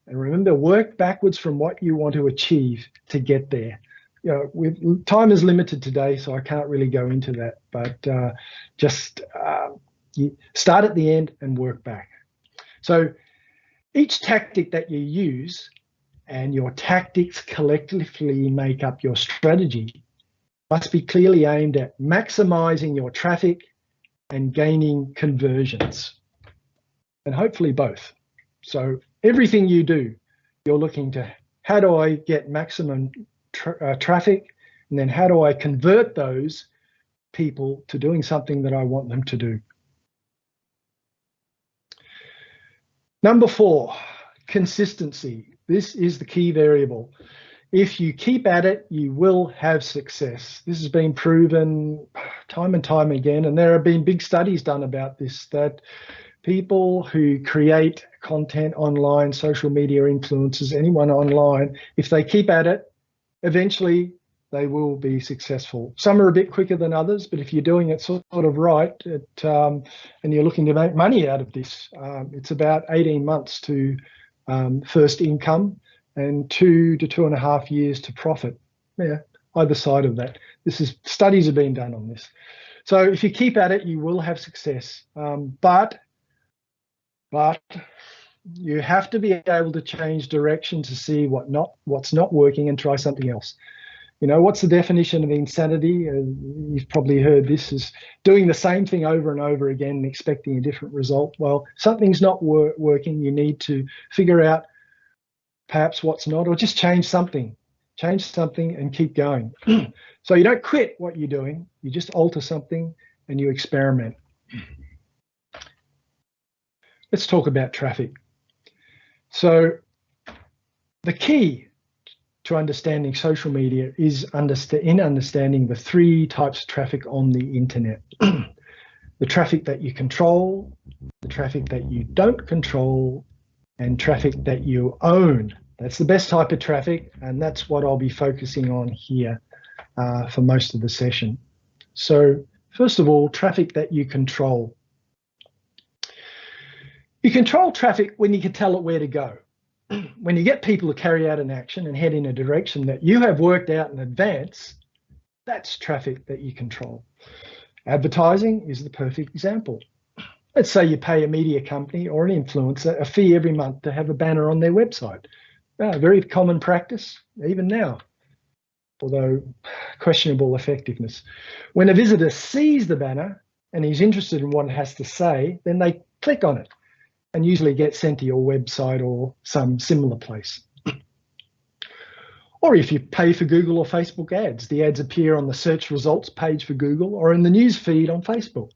And remember, work backwards from what you want to achieve to get there. You know, time is limited today, so I can't really go into that, but just you start at the end and work back. So each tactic that you use, and your tactics collectively make up your strategy, must be clearly aimed at maximizing your traffic and gaining conversions, and hopefully both. So everything you do, you're looking to, how do I get maximum traffic, and then how do I convert those people to doing something that I want them to do. Number 4, consistency. This is the key variable. If you keep at it, you will have success. This has been proven time and time again, and there have been big studies done about this, that people who create content online, social media influencers, anyone online, if they keep at it, eventually they will be successful. Some are a bit quicker than others, but if you're doing it sort of right, and you're looking to make money out of this, it's about 18 months to first income and 2 to 2.5 years to profit. Yeah, either side of that. Studies have been done on this. So if you keep at it, you will have success. But you have to be able to change direction to see what's not working and try something else. You know, what's the definition of insanity? You've probably heard this, is doing the same thing over and over again and expecting a different result. Well, something's not working. You need to figure out perhaps what's not, or just change something and keep going. So you don't quit what you're doing, you just alter something and you experiment. Let's talk about traffic. So the key to understanding social media is understanding the 3 types of traffic on the internet. The traffic that you control, the traffic that you don't control, and traffic that you own. That's the best type of traffic, and that's what I'll be focusing on here for most of the session. So first of all, traffic that you control. You control traffic when you can tell it where to go. When you get people to carry out an action and head in a direction that you have worked out in advance, that's traffic that you control. Advertising is the perfect example. Let's say you pay a media company or an influencer a fee every month to have a banner on their website. Very common practice, even now, although questionable effectiveness. When a visitor sees the banner and is interested in what it has to say, then they click on it and usually get sent to your website or some similar place. Or if you pay for Google or Facebook ads, the ads appear on the search results page for Google or in the news feed on Facebook.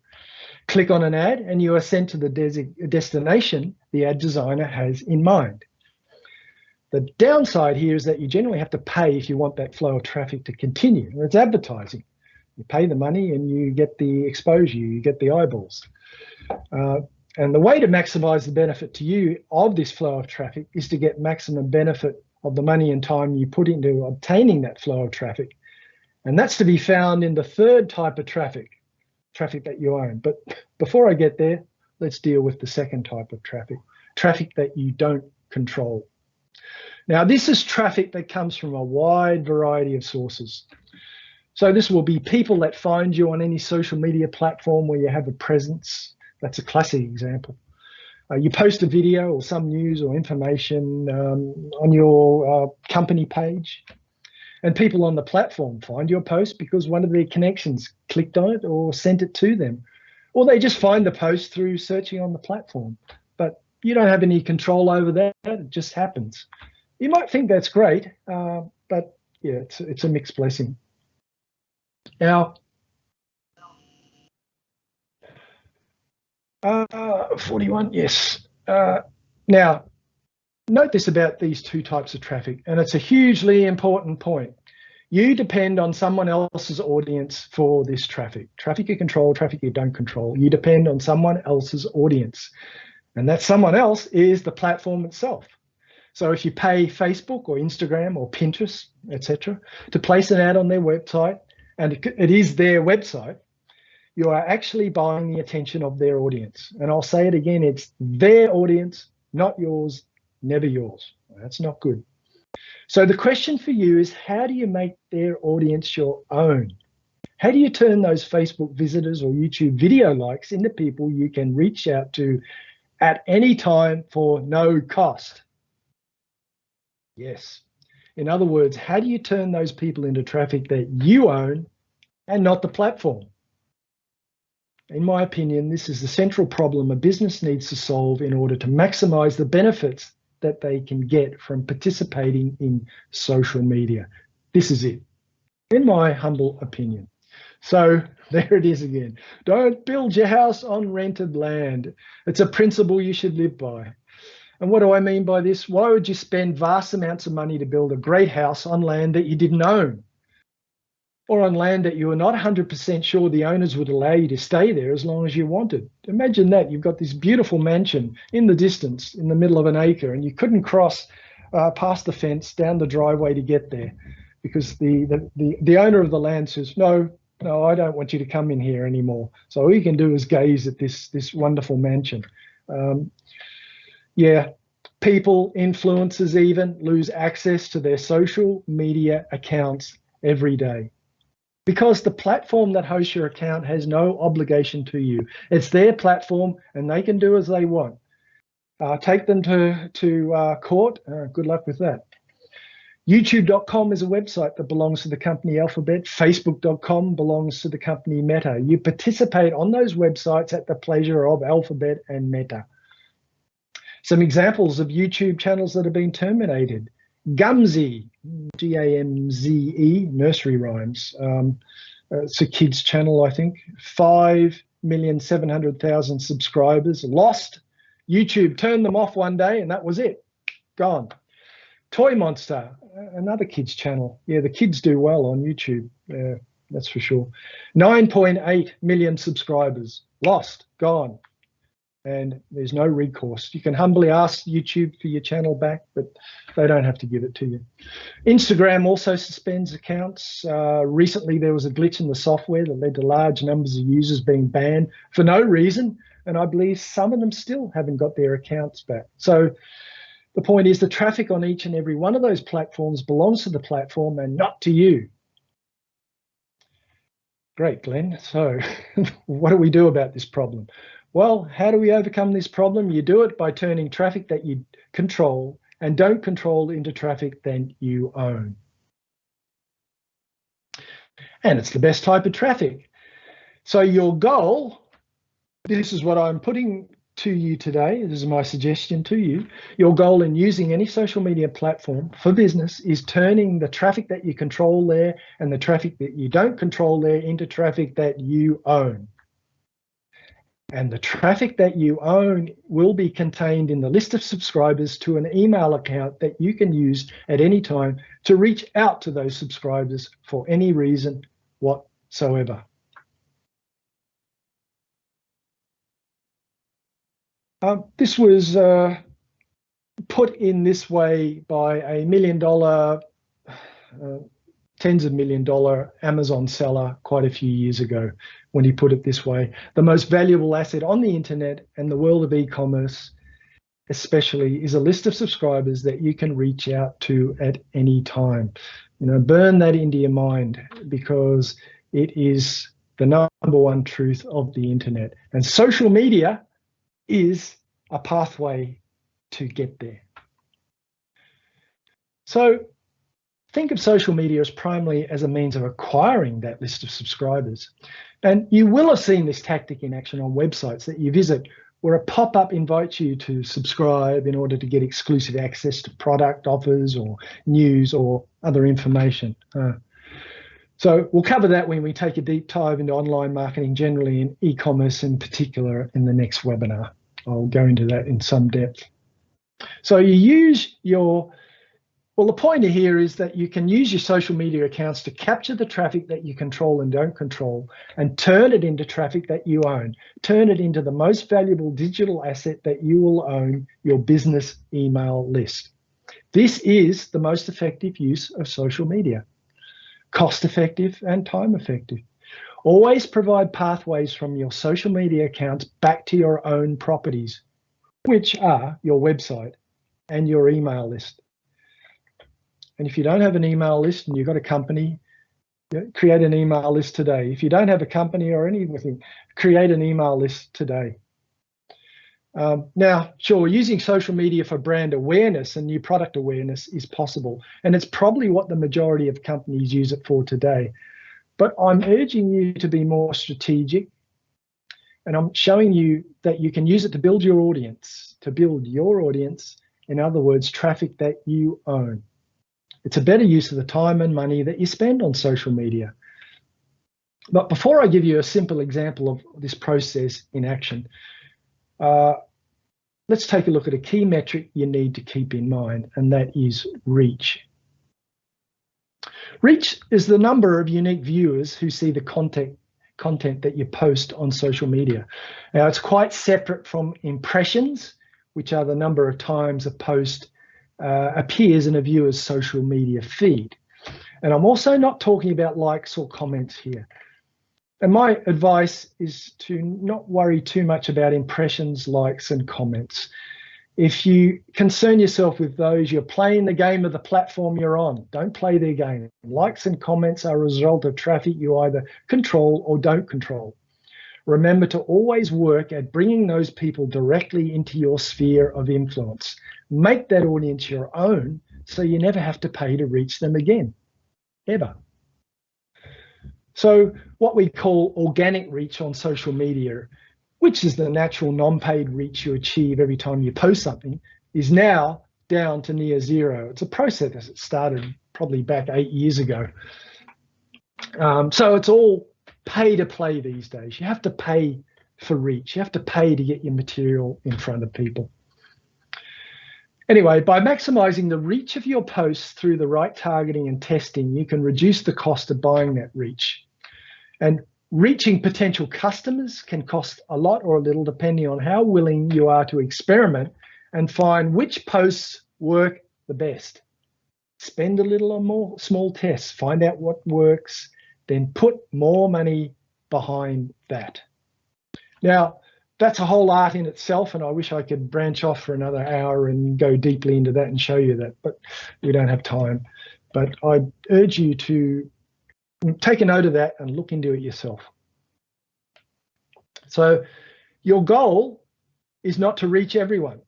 Click on an ad and you are sent to the destination the ad designer has in mind. The downside here is that you generally have to pay if you want that flow of traffic to continue. It's advertising. You pay the money and you get the exposure, you get the eyeballs. And the way to maximize the benefit to you of this flow of traffic is to get maximum benefit of the money and time you put into obtaining that flow of traffic. And that's to be found in the 3rd type of traffic that you own. But before I get there, let's deal with the 2nd type of traffic that you don't control. Now, this is traffic that comes from a wide variety of sources. So this will be people that find you on any social media platform where you have a presence. That's a classic example. You post a video or some news or information on your company page, and people on the platform find your post because one of their connections clicked on it or sent it to them, or they just find the post through searching on the platform. But you don't have any control over that. It just happens. You might think that's great, but yeah, it's a mixed blessing. Now, 41, yes. Now, note this about these two types of traffic, and it's a hugely important point. You depend on someone else's audience for this traffic. Traffic you control, traffic you don't control. You depend on someone else's audience, and that someone else is the platform itself. So if you pay Facebook or Instagram or Pinterest, etc., to place an ad on their website, and it is their website, you are actually buying the attention of their audience. And I'll say it again, it's their audience, not yours, never yours. That's not good. So the question for you is, how do you make their audience your own? How do you turn those Facebook visitors or YouTube video likes into people you can reach out to at any time for no cost? Yes. In other words, how do you turn those people into traffic that you own and not the platform? In my opinion, this is the central problem a business needs to solve in order to maximize the benefits that they can get from participating in social media. This is it, in my humble opinion. So there it is again. Don't build your house on rented land. It's a principle you should live by. And what do I mean by this? Why would you spend vast amounts of money to build a great house on land that you didn't own? Or on land that you were not 100% sure the owners would allow you to stay there as long as you wanted? Imagine that. You've got this beautiful mansion in the distance, in the middle of an acre, and you couldn't cross past the fence down the driveway to get there because the owner of the land says, no, I don't want you to come in here anymore. So all you can do is gaze at this wonderful mansion. Yeah, people, influencers even, lose access to their social media accounts every day, because the platform that hosts your account has no obligation to you. It's their platform and they can do as they want. Take them to court. Good luck with that. YouTube.com is a website that belongs to the company Alphabet. Facebook.com belongs to the company Meta. You participate on those websites at the pleasure of Alphabet and Meta. Some examples of YouTube channels that have been terminated. Gumzy, G-A-M-Z-E, nursery rhymes. It's a kids channel, I think. 5,700,000 subscribers, lost. YouTube turned them off one day and that was it, gone. Toy Monster, another kids channel. Yeah, the kids do well on YouTube, that's for sure. 9.8 million subscribers, lost, gone. And there's no recourse. You can humbly ask YouTube for your channel back, but they don't have to give it to you. Instagram also suspends accounts. Recently, there was a glitch in the software that led to large numbers of users being banned for no reason. And I believe some of them still haven't got their accounts back. So the point is the traffic on each and every one of those platforms belongs to the platform and not to you. Great, Glenn. So what do we do about this problem? Well, how do we overcome this problem? You do it by turning traffic that you control and don't control into traffic that you own. And it's the best type of traffic. So your goal, this is what I'm putting to you today, this is my suggestion to you. Your goal in using any social media platform for business is turning the traffic that you control there and the traffic that you don't control there into traffic that you own. And the traffic that you own will be contained in the list of subscribers to an email account that you can use at any time to reach out to those subscribers for any reason whatsoever. This was put in this way by a $1 million, tens of $1 million Amazon seller quite a few years ago when he put it this way. The most valuable asset on the internet and the world of e-commerce especially is a list of subscribers that you can reach out to at any time. You know, burn that into your mind because it is the number one truth of the internet. And social media is a pathway to get there. So think of social media as primarily as a means of acquiring that list of subscribers. And you will have seen this tactic in action on websites that you visit, where a pop-up invites you to subscribe in order to get exclusive access to product offers or news or other information. So we'll cover that when we take a deep dive into online marketing generally and e-commerce in particular in the next webinar. I'll go into that in some depth. So you use well, the point here is that you can use your social media accounts to capture the traffic that you control and don't control and turn it into traffic that you own. Turn it into the most valuable digital asset that you will own, your business email list. This is the most effective use of social media. Cost effective and time effective. Always provide pathways from your social media accounts back to your own properties, which are your website and your email list. And if you don't have an email list and you've got a company, create an email list today. If you don't have a company or anything, create an email list today. Now, sure, using social media for brand awareness and new product awareness is possible. And it's probably what the majority of companies use it for today. But I'm urging you to be more strategic. And I'm showing you that you can use it to build your audience, in other words, traffic that you own. It's a better use of the time and money that you spend on social media. But before I give you a simple example of this process in action, let's take a look at a key metric you need to keep in mind, and that is reach. Reach is the number of unique viewers who see the content that you post on social media. Now, it's quite separate from impressions, which are the number of times a post appears in a viewer's social media feed. And I'm also not talking about likes or comments here. And my advice is to not worry too much about impressions, likes, and comments. If you concern yourself with those, you're playing the game of the platform you're on. Don't play their game. Likes and comments are a result of traffic you either control or don't control. Remember to always work at bringing those people directly into your sphere of influence. Make that audience your own so you never have to pay to reach them again, ever. So what we call organic reach on social media, which is the natural non-paid reach you achieve every time you post something, is now down to near zero. It's a process that started probably back 8 years ago. So it's all pay to play these days. You have to pay for reach. You have to pay to get your material in front of people. Anyway, by maximizing the reach of your posts through the right targeting and testing, you can reduce the cost of buying that reach. And reaching potential customers can cost a lot or a little, depending on how willing you are to experiment and find which posts work the best. Spend a little on more small tests, find out what works, then put more money behind that. Now, that's a whole art in itself, and I wish I could branch off for another hour and go deeply into that and show you that, but we don't have time. But I urge you to take a note of that and look into it yourself. So your goal is not to reach everyone.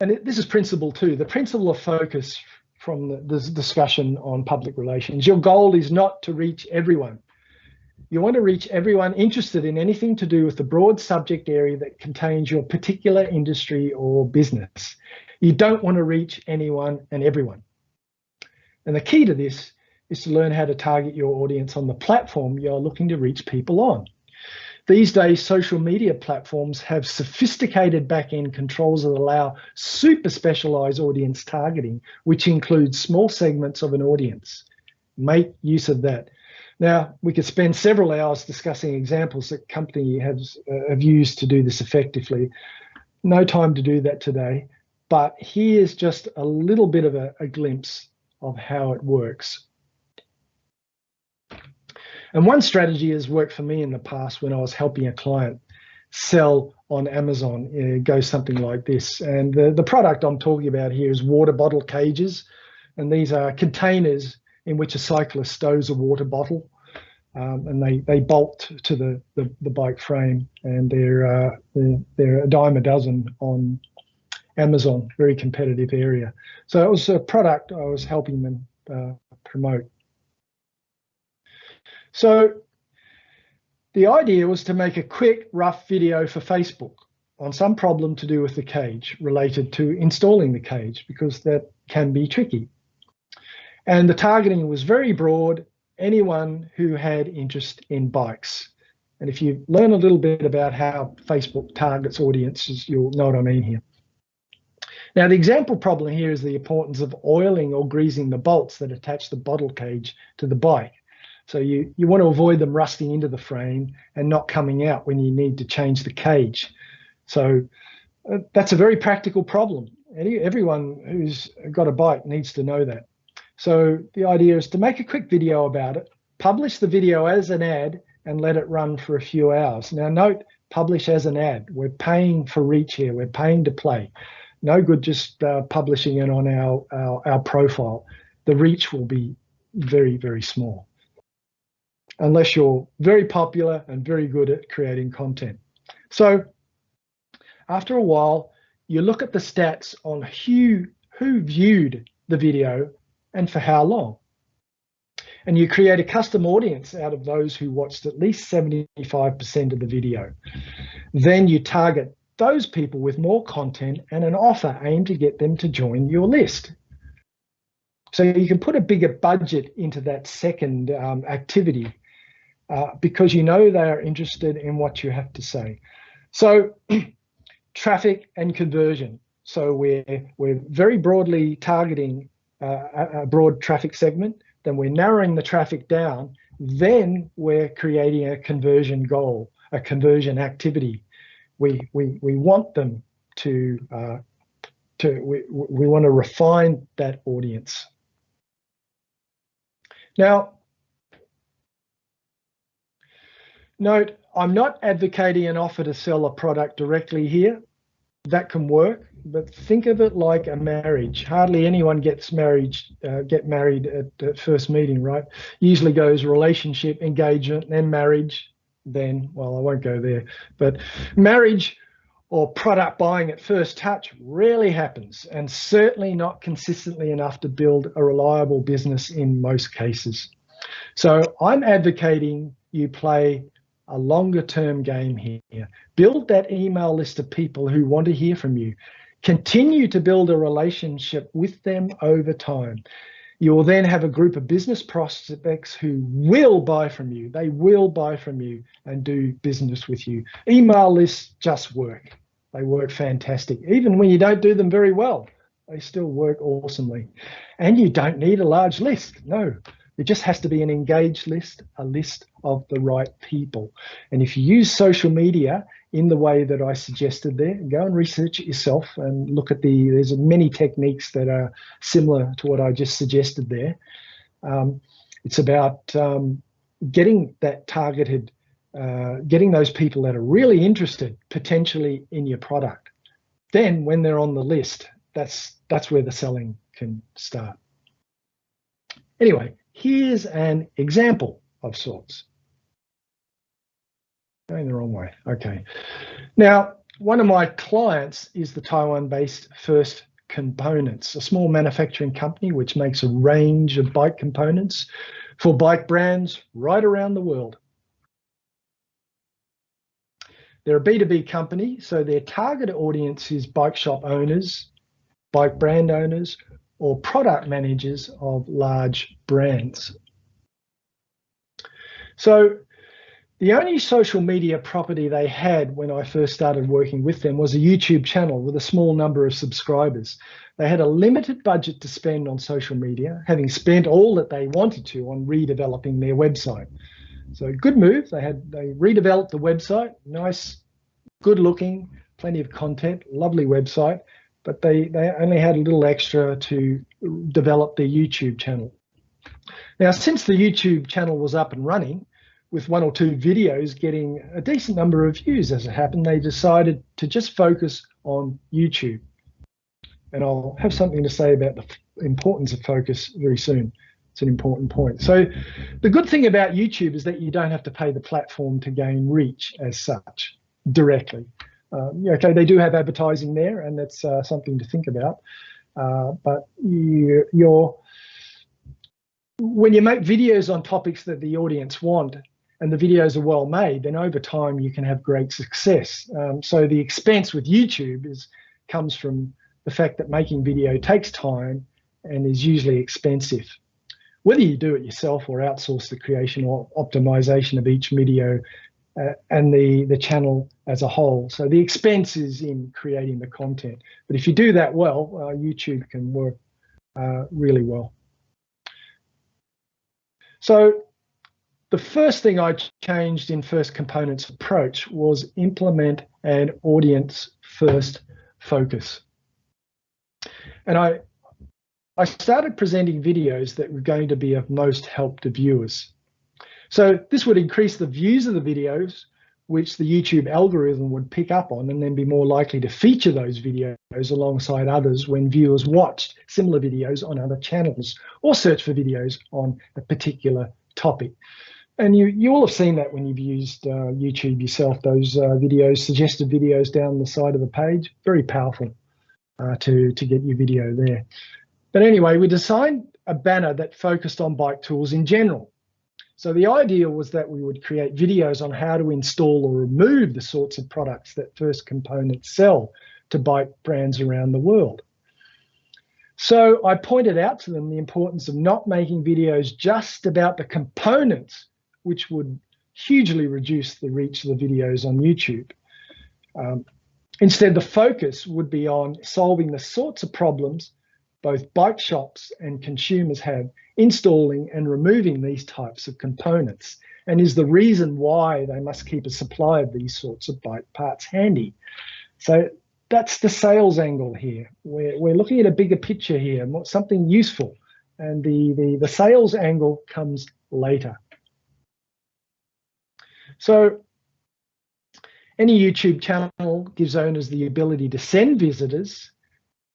And this is principle 2, the principle of focus from this discussion on public relations. Your goal is not to reach everyone. You want to reach everyone interested in anything to do with the broad subject area that contains your particular industry or business. You don't want to reach anyone and everyone. And the key to this is to learn how to target your audience on the platform you're looking to reach people on. These days, social media platforms have sophisticated back-end controls that allow super specialized audience targeting, which includes small segments of an audience. Make use of that. Now, we could spend several hours discussing examples that companies have used to do this effectively. No time to do that today, but here's just a little bit of a glimpse of how it works. And one strategy has worked for me in the past when I was helping a client sell on Amazon. It goes something like this. And the product I'm talking about here is water bottle cages. And these are containers in which a cyclist stows a water bottle. and they bolt to the bike frame, and they're a dime a dozen on Amazon, very competitive area. So it was a product I was helping them promote. So the idea was to make a quick, rough video for Facebook on some problem to do with the cage, related to installing the cage, because that can be tricky. And the targeting was very broad, anyone who had interest in bikes. And if you learn a little bit about how Facebook targets audiences, you'll know what I mean here. Now, the example problem here is the importance of oiling or greasing the bolts that attach the bottle cage to the bike. So you want to avoid them rusting into the frame and not coming out when you need to change the cage. So that's a very practical problem. Everyone who's got a bike needs to know that. So the idea is to make a quick video about it, publish the video as an ad, and let it run for a few hours. Now note, publish as an ad. We're paying for reach here. We're paying to play. No good just publishing it on our profile. The reach will be very, very small, unless you're very popular and very good at creating content. So after a while, you look at the stats on who viewed the video and for how long. And you create a custom audience out of those who watched at least 75% of the video. Then you target those people with more content and an offer aimed to get them to join your list. So you can put a bigger budget into that second activity because you know they are interested in what you have to say. So traffic and conversion. So we're very broadly targeting a broad traffic segment. Then we're narrowing the traffic down. Then we're creating a conversion goal, a conversion activity. We want them to we want to refine that audience. Now, note, I'm not advocating an offer to sell a product directly here. That can work, but think of it like a marriage. Hardly anyone get married at the first meeting, right? Usually goes relationship, engagement, then marriage, then, well, I won't go there, but marriage or product buying at first touch rarely happens, and certainly not consistently enough to build a reliable business in most cases. So I'm advocating you play a longer term game here. Build that email list of people who want to hear from you. Continue to build a relationship with them over time. You will then have a group of business prospects who will buy from you. They will buy from you and do business with you. Email lists just work. They work fantastic. Even when you don't do them very well, they still work awesomely. And you don't need a large list. No, it just has to be an engaged list, a list of the right people. And if you use social media in the way that I suggested there, go and research it yourself and look at there's many techniques that are similar to what I just suggested there. It's about getting that targeted, getting those people that are really interested potentially in your product. Then when they're on the list, that's where the selling can start. Anyway, here's an example of sorts. Going the wrong way. Okay. Now, one of my clients is the Taiwan-based First Components, a small manufacturing company which makes a range of bike components for bike brands right around the world. They're a B2B company, so their target audience is bike shop owners, bike brand owners, or product managers of large brands. So the only social media property they had when I first started working with them was a YouTube channel with a small number of subscribers. They had a limited budget to spend on social media, having spent all that they wanted to on redeveloping their website. So good move. They redeveloped the website, nice, good looking, plenty of content, lovely website, but they only had a little extra to develop their YouTube channel. Now, since the YouTube channel was up and running, with 1 or 2 videos getting a decent number of views as it happened, they decided to just focus on YouTube. And I'll have something to say about the importance of focus very soon. It's an important point. So the good thing about YouTube is that you don't have to pay the platform to gain reach as such directly. Okay, they do have advertising there, and that's something to think about. But when you make videos on topics that the audience want, and the videos are well made, then over time you can have great success. So the expense with YouTube comes from the fact that making video takes time and is usually expensive. Whether you do it yourself or outsource the creation or optimization of each video and the channel as a whole. So the expense is in creating the content. But if you do that well, YouTube can work really well. So the first thing I changed in First Components approach was implement an audience-first focus. And I started presenting videos that were going to be of most help to viewers. So this would increase the views of the videos, which the YouTube algorithm would pick up on and then be more likely to feature those videos alongside others when viewers watched similar videos on other channels or search for videos on a particular topic. And you all have seen that when you've used YouTube yourself, those videos, suggested videos down the side of the page, very powerful to get your video there. But anyway, we designed a banner that focused on bike tools in general. So the idea was that we would create videos on how to install or remove the sorts of products that First Components sell to bike brands around the world. So I pointed out to them the importance of not making videos just about the components, which would hugely reduce the reach of the videos on YouTube. Instead, the focus would be on solving the sorts of problems both bike shops and consumers have installing and removing these types of components, and is the reason why they must keep a supply of these sorts of bike parts handy. So that's the sales angle here. We're looking at a bigger picture here, something useful, and the sales angle comes later. So any YouTube channel gives owners the ability to send visitors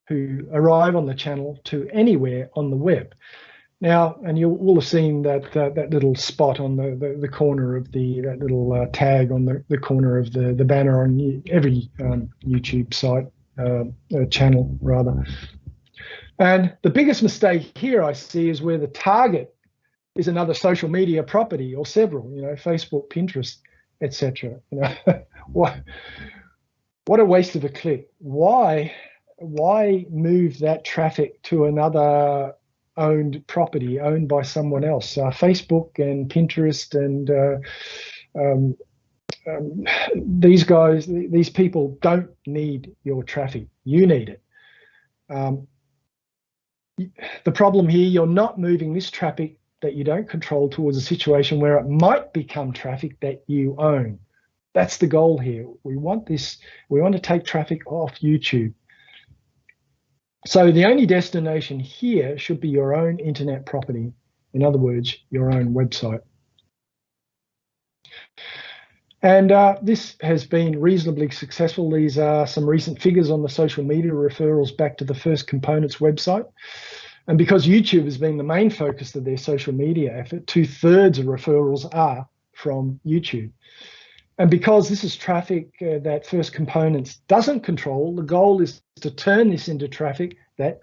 who arrive on the channel to anywhere on the web. Now, and you will have seen that that little spot on the corner of that little tag on the corner of the banner on every YouTube site, channel rather. And the biggest mistake here I see is where the target is another social media property or several, Facebook, Pinterest, etc. What a waste of a click. Why move that traffic to another owned property owned by someone else? Facebook and Pinterest and these people don't need your traffic. You need it. The problem here, you're not moving this traffic that you don't control towards a situation where it might become traffic that you own. That's the goal here. We want to take traffic off YouTube. So the only destination here should be your own internet property. In other words, your own website. And this has been reasonably successful. These are some recent figures on the social media referrals back to the First Components website. And because YouTube has been the main focus of their social media effort, 2/3 of referrals are from YouTube. And because this is traffic that First Components doesn't control, the goal is to turn this into traffic that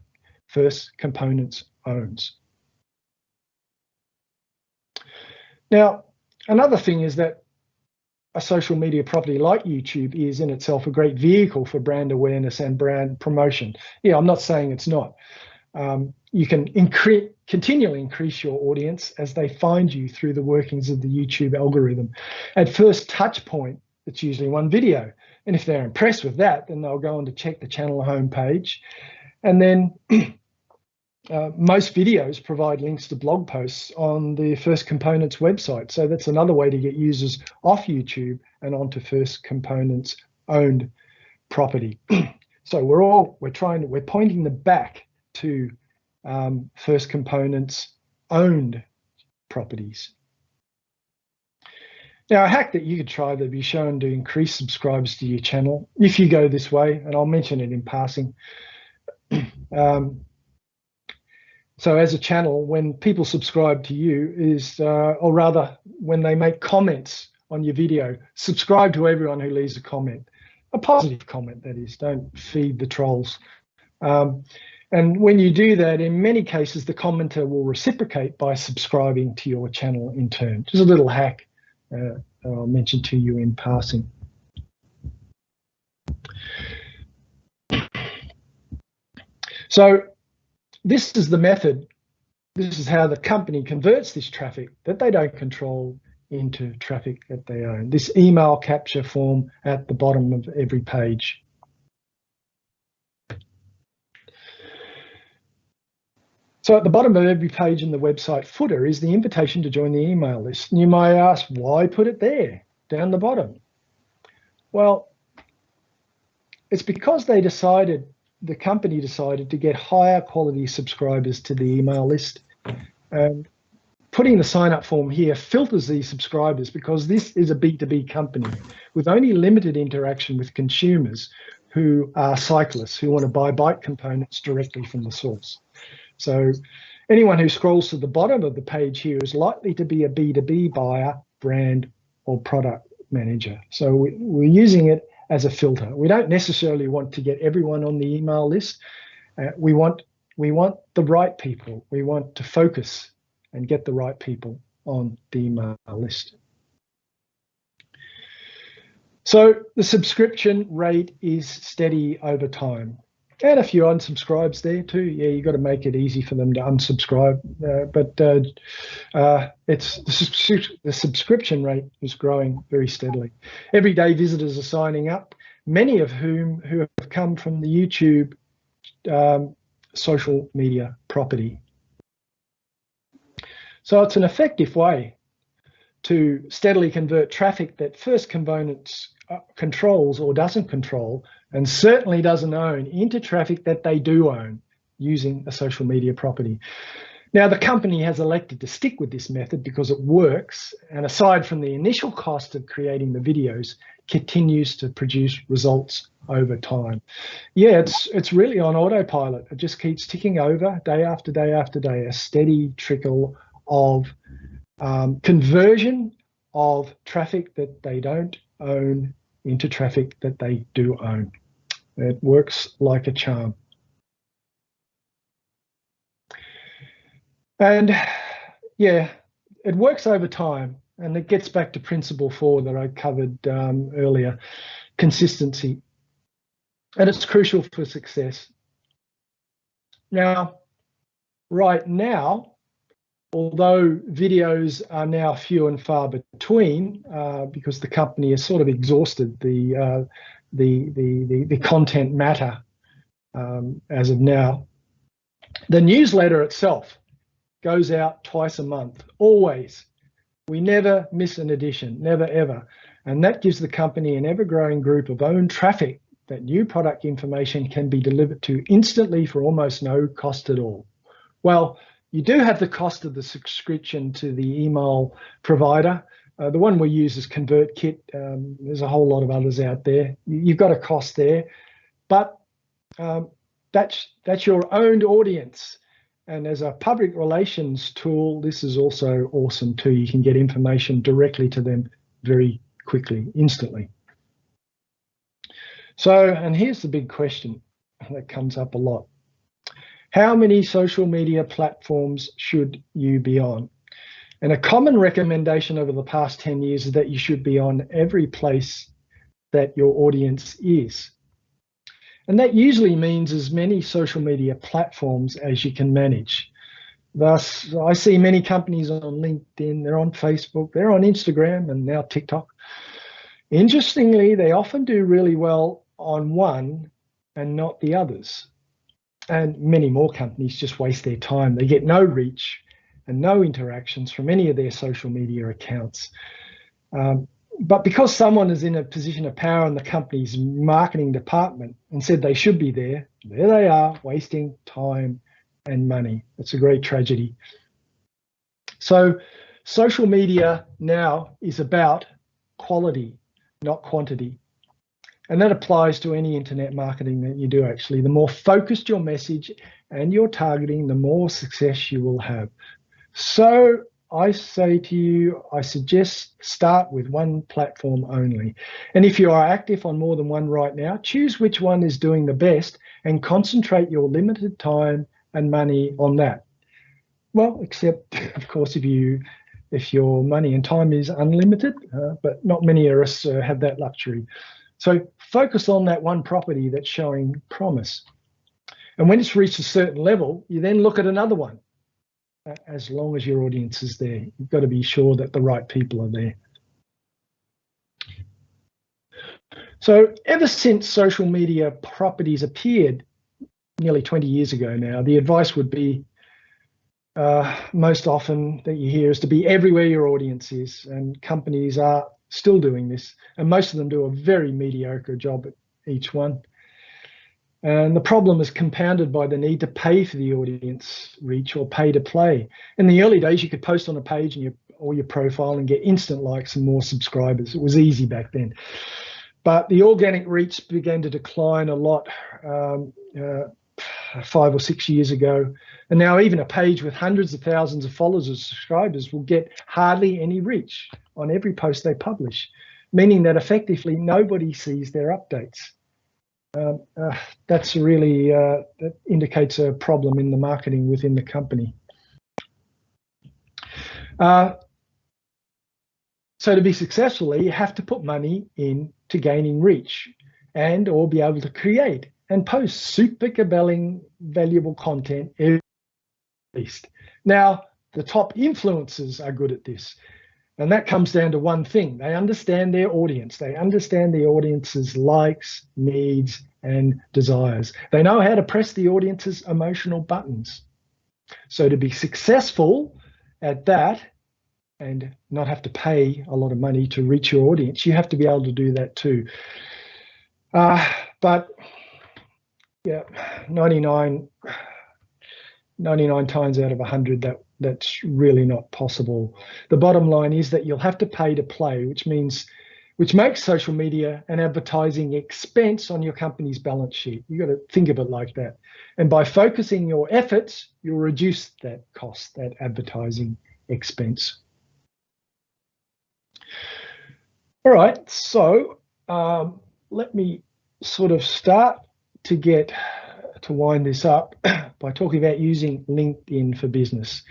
First Components owns. Now, another thing is that a social media property like YouTube is in itself a great vehicle for brand awareness and brand promotion. Yeah, I'm not saying it's not. You can continually increase your audience as they find you through the workings of the YouTube algorithm. At first touch point, it's usually one video. And if they're impressed with that, then they'll go on to check the channel homepage. And then most videos provide links to blog posts on the First Components website. So that's another way to get users off YouTube and onto First Components owned property. So we're pointing them back to First Components owned properties. Now, a hack that you could try that be shown to increase subscribers to your channel, if you go this way, and I'll mention it in passing, So as a channel, when people subscribe to you or rather when they make comments on your video, subscribe to everyone who leaves a comment, a positive comment that is, don't feed the trolls. And when you do that, in many cases, the commenter will reciprocate by subscribing to your channel in turn. Just a little hack I'll mention to you in passing. So this is the method. This is how the company converts this traffic that they don't control into traffic that they own. This email capture form at the bottom of every page. So at the bottom of every page in the website footer is the invitation to join the email list. And you might ask, why put it there, down the bottom? Well, it's because the company decided to get higher quality subscribers to the email list. And putting the sign up form here filters these subscribers because this is a B2B company with only limited interaction with consumers who are cyclists who want to buy bike components directly from the source. So anyone who scrolls to the bottom of the page here is likely to be a B2B buyer, brand, or product manager. So we're using it as a filter. We don't necessarily want to get everyone on the email list. We want the right people. We want to focus and get the right people on the email list. So the subscription rate is steady over time. And a few unsubscribes there too. Yeah, you got to make it easy for them to unsubscribe. But the subscription rate is growing very steadily. Everyday visitors are signing up, many of whom have come from the YouTube social media property. So it's an effective way to steadily convert traffic that First Components controls or doesn't control, and certainly doesn't own, into traffic that they do own using a social media property. Now, the company has elected to stick with this method because it works, and aside from the initial cost of creating the videos, continues to produce results over time. Yeah, it's really on autopilot. It just keeps ticking over day after day after day, a steady trickle of conversion of traffic that they don't own into traffic that they do own. It works like a charm. And yeah, it works over time, and it gets back to principle 4 that I covered earlier, consistency. And it's crucial for success. Now, right now, although videos are now few and far between, because the company has sort of exhausted the content matter as of now, the newsletter itself goes out twice a month, always. We never miss an edition, never ever. And that gives the company an ever-growing group of owned traffic that new product information can be delivered to instantly for almost no cost at all. Well, you do have the cost of the subscription to the email provider. The one we use is ConvertKit. There's a whole lot of others out there. You've got a cost there, but that's your owned audience. And as a public relations tool, this is also awesome too. You can get information directly to them very quickly, instantly. So, and here's the big question that comes up a lot. How many social media platforms should you be on? And a common recommendation over the past 10 years is that you should be on every place that your audience is. And that usually means as many social media platforms as you can manage. Thus, I see many companies on LinkedIn, they're on Facebook, they're on Instagram, and now TikTok. Interestingly, they often do really well on one and not the others. And many more companies just waste their time. They get no reach and no interactions from any of their social media accounts. But because someone is in a position of power in the company's marketing department and said they should be there they are, wasting time and money. It's a great tragedy. So social media now is about quality, not quantity. And that applies to any internet marketing that you do, actually. The more focused your message and your targeting, the more success you will have. So I say to you, I suggest start with one platform only. And if you are active on more than one right now, choose which one is doing the best and concentrate your limited time and money on that. Well, except of course, if your money and time is unlimited, but not many of us have that luxury. So focus on that one property that's showing promise. And when it's reached a certain level, you then look at another one. As long as your audience is there, you've got to be sure that the right people are there. So ever since social media properties appeared nearly 20 years ago now, the advice would be most often that you hear is to be everywhere your audience is, and companies are still doing this, and most of them do a very mediocre job at each one. And the problem is compounded by the need to pay for the audience reach or pay to play. In the early days, you could post on a page or your profile and get instant likes and more subscribers. It was easy back then. But the organic reach began to decline a lot 5 or 6 years ago. And now even a page with hundreds of thousands of followers or subscribers will get hardly any reach on every post they publish, meaning that effectively nobody sees their updates. That's really, that indicates a problem in the marketing within the company. So to be successful, you have to put money into gaining reach and or be able to create and post super compelling, valuable content at least. Now, the top influencers are good at this. And that comes down to one thing. They understand their audience. They understand the audience's likes, needs, and desires. They know how to press the audience's emotional buttons. So to be successful at that and not have to pay a lot of money to reach your audience, you have to be able to do that too. But yeah, 99 times out of 100, that's really not possible. The bottom line is that you'll have to pay to play, which makes social media an advertising expense on your company's balance sheet. You got to think of it like that. And by focusing your efforts, you'll reduce that cost, that advertising expense. All right, so let me sort of start to wind this up by talking about using LinkedIn for business.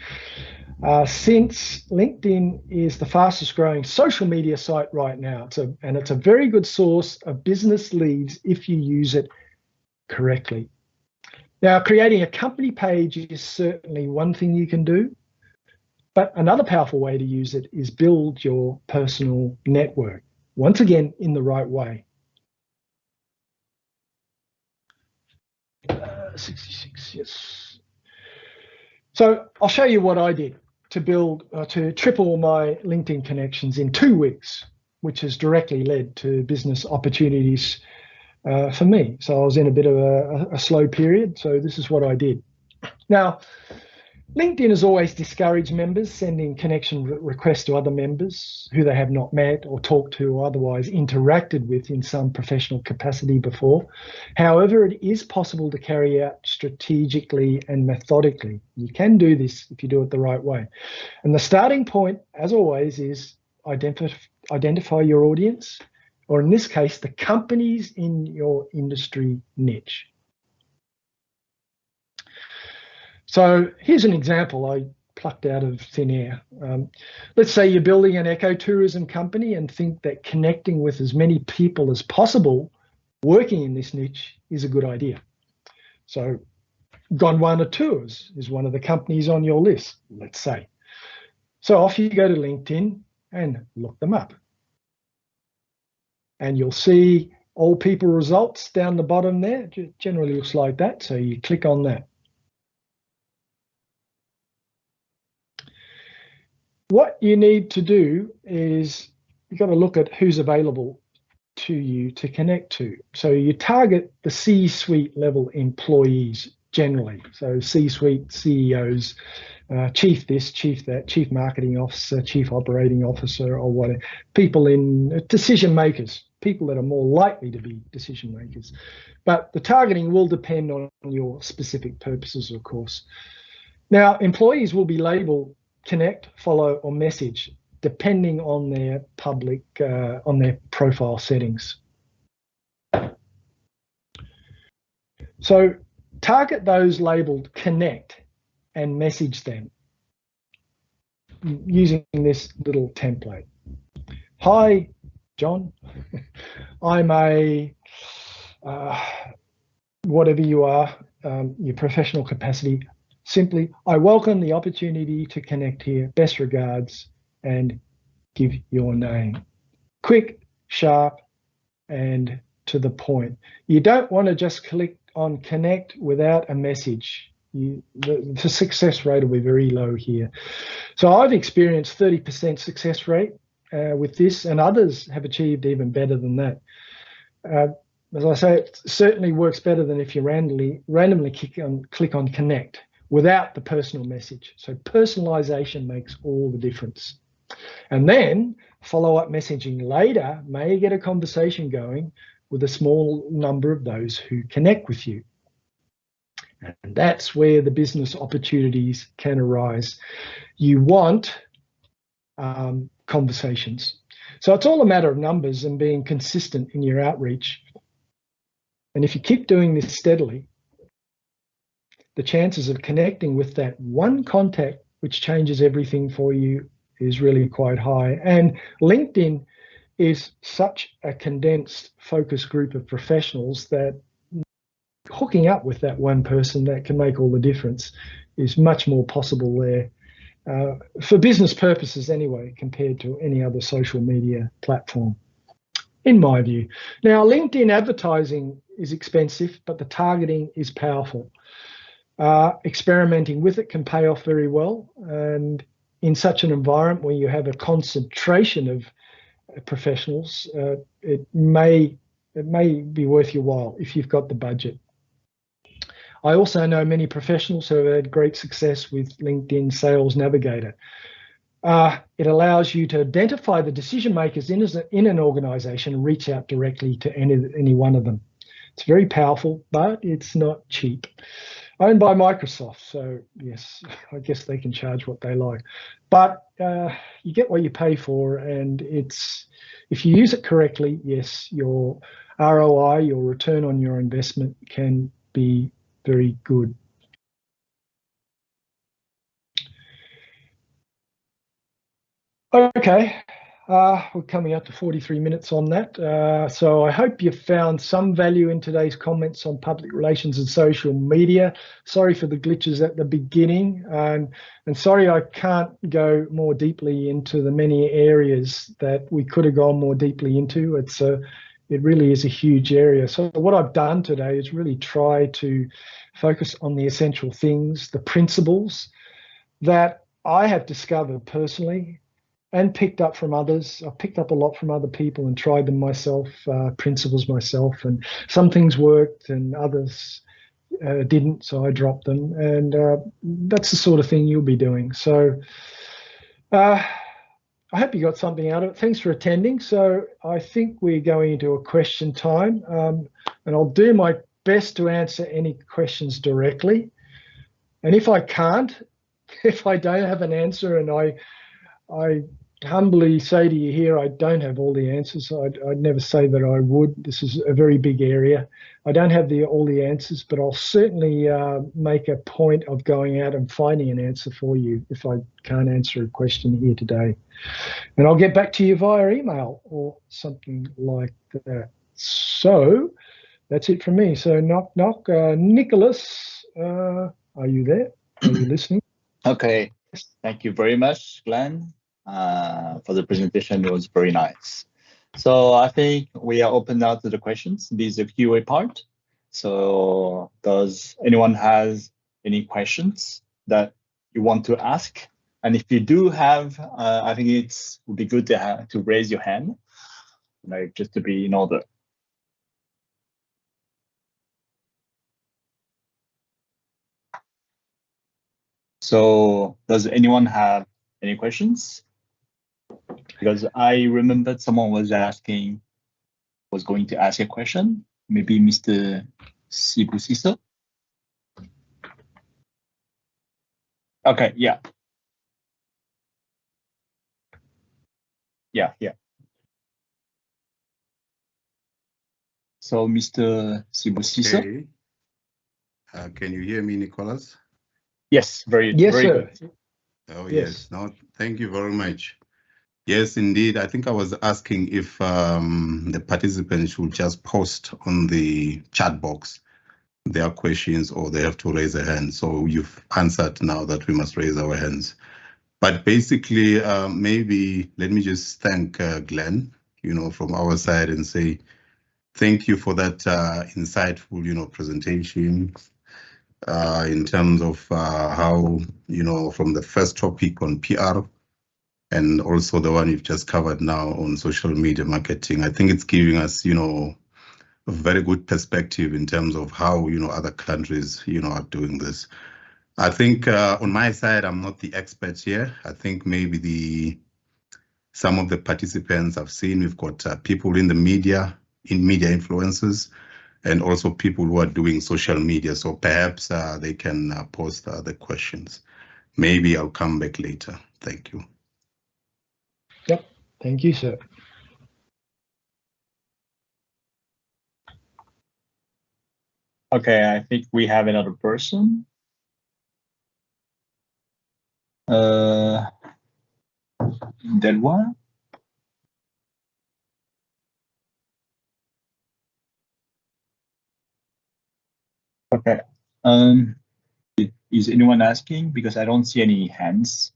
Since LinkedIn is the fastest growing social media site right now, and it's a very good source of business leads if you use it correctly. Now, creating a company page is certainly one thing you can do, but another powerful way to use it is build your personal network, once again, in the right way. 66, yes. So I'll show you what I did to triple my LinkedIn connections in 2 weeks, which has directly led to business opportunities for me. So I was in a bit of a slow period. So this is what I did. Now, LinkedIn has always discouraged members sending connection requests to other members who they have not met or talked to or otherwise interacted with in some professional capacity before. However, it is possible to carry out strategically and methodically. You can do this if you do it the right way. And the starting point, as always, is identify your audience, or in this case, the companies in your industry niche. So here's an example I plucked out of thin air. Let's say you're building an ecotourism company and think that connecting with as many people as possible working in this niche is a good idea. So Gondwana Tours is one of the companies on your list, let's say. So off you go to LinkedIn and look them up. And you'll see all people results down the bottom there. It generally looks like that. So you click on that. What you need to do is you've got to look at who's available to you to connect to. So you target the C-suite level employees generally. So C-suite CEOs chief this, chief that, chief marketing officer, chief operating officer, or whatever. People in decision makers, people that are more likely to be decision makers. But the targeting will depend on your specific purposes, of course. Now, employees will be labeled connect, follow, or message, depending on their on their profile settings. So target those labeled connect and message them using this little template. Hi, John. I'm a, whatever you are, your professional capacity. Simply, I welcome the opportunity to connect here. Best regards, and give your name. Quick, sharp, and to the point. You don't want to just click on connect without a message. The success rate will be very low here. So I've experienced 30% success rate with this, and others have achieved even better than that. As I say, it certainly works better than if you randomly click on connect without the personal message. So personalization makes all the difference. And then follow-up messaging later may get a conversation going with a small number of those who connect with you. And that's where the business opportunities can arise. You want conversations. So it's all a matter of numbers and being consistent in your outreach. And if you keep doing this steadily, the chances of connecting with that one contact which changes everything for you is really quite high. And LinkedIn is such a condensed focus group of professionals that hooking up with that one person that can make all the difference is much more possible there, for business purposes anyway, compared to any other social media platform, in my view. Now, LinkedIn advertising is expensive, but the targeting is powerful. Experimenting with it can pay off very well, and in such an environment where you have a concentration of professionals, it may be worth your while if you've got the budget. I also know many professionals who have had great success with LinkedIn Sales Navigator. It allows you to identify the decision makers in an organization and reach out directly to any one of them. It's very powerful, but it's not cheap. Owned by Microsoft, so yes, I guess they can charge what they like. But you get what you pay for, and if you use it correctly, yes, your ROI, your return on your investment, can be very good. Okay, we're coming up to 43 minutes on that. So I hope you found some value in today's comments on public relations and social media. Sorry for the glitches at the beginning, and sorry I can't go more deeply into the many areas that we could have gone more deeply into. It really is a huge area. So what I've done today is really try to focus on the essential things, the principles that I have discovered personally and picked up from others. I've picked up a lot from other people and tried them myself, principles myself, and some things worked and others didn't, so I dropped them. And that's the sort of thing you'll be doing. So I hope you got something out of it. Thanks for attending. So I think we're going into a question time, and I'll do my best to answer any questions directly. And if I can't, if I don't have an answer, and I humbly say to you here, I don't have all the answers. I'd never say that I would. This is a very big area. I don't have all the answers, but I'll certainly make a point of going out and finding an answer for you if I can't answer a question here today. And I'll get back to you via email or something like that. So that's it from me. So knock, knock. Nicholas, are you there? Are you listening? Okay. Thank you very much, Glenn, for the presentation. It was very nice. So I think we are open now to the questions. This is the QA part. So does anyone has any questions that you want to ask? And if you do have, I think it would be good to raise your hand, like just to be in order. So does anyone have any questions? Because I remembered someone was going to ask a question. Maybe Mr. Sibusiso. Okay, yeah. So Mr. Sibusiso. Okay. Can you hear me, Nicholas? Yes, very sir. good. Oh, Yes. yes. No, thank you very much. Yes, indeed. I think I was asking if the participants should just post on the chat box their questions or they have to raise a hand. So you've answered now that we must raise our hands. But basically, maybe let me just thank Glenn, from our side and say thank you for that insightful, presentation in terms of how, from the first topic on PR and also the one you've just covered now on social media marketing. I think it's giving us, a very good perspective in terms of how, other countries, are doing this. I think on my side, I'm not the expert here. I think maybe some of the participants I've seen, we've got people in the media influencers, and also people who are doing social media. So perhaps they can post the questions. Maybe I'll come back later. Thank you. Yep. Thank you, sir. Okay, I think we have another person. Delwa. Okay. Is anyone asking? Because I don't see any hands.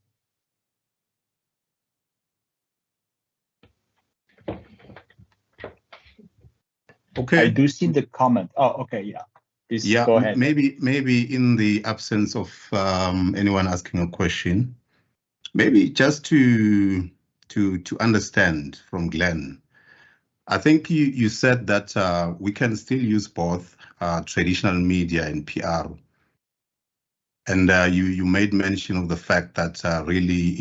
Okay. I do see the comment. Oh, okay, yeah. Please Yeah, go ahead. maybe in the absence of anyone asking a question, maybe just to understand from Glenn. I think you said that we can still use both traditional media and PR. And you made mention of the fact that really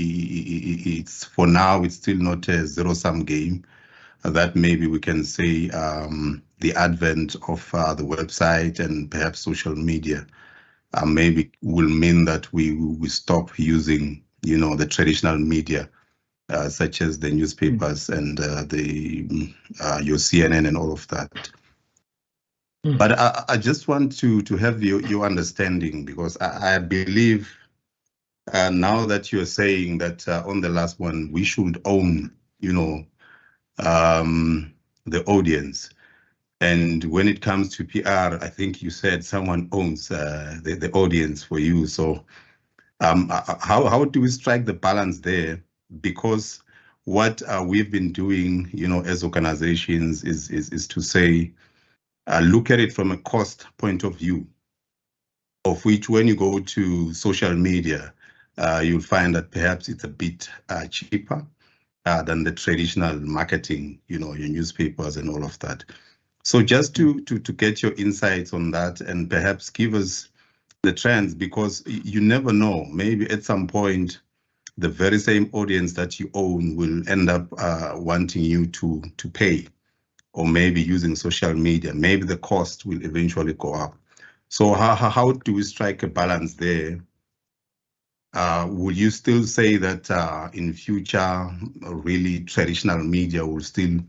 it's for now, it's still not a zero-sum game. That maybe we can say the advent of the website and perhaps social media maybe will mean that we stop using, the traditional media such as the newspapers and your CNN and all of that. But I just want to have your understanding, because I believe now that you're saying that on the last one, we should own, the audience. And when it comes to PR, I think you said someone owns the audience for you. So how do we strike the balance there? Because what we've been doing, as organizations is to say, look at it from a cost point of view, of which when you go to social media, you'll find that perhaps it's a bit cheaper than the traditional marketing, your newspapers and all of that. So just to get your insights on that and perhaps give us the trends, because you never know, maybe at some point, the very same audience that you own will end up wanting you to pay, or maybe using social media, maybe the cost will eventually go up. So how do we strike a balance there? Will you still say that in future, really traditional media will still,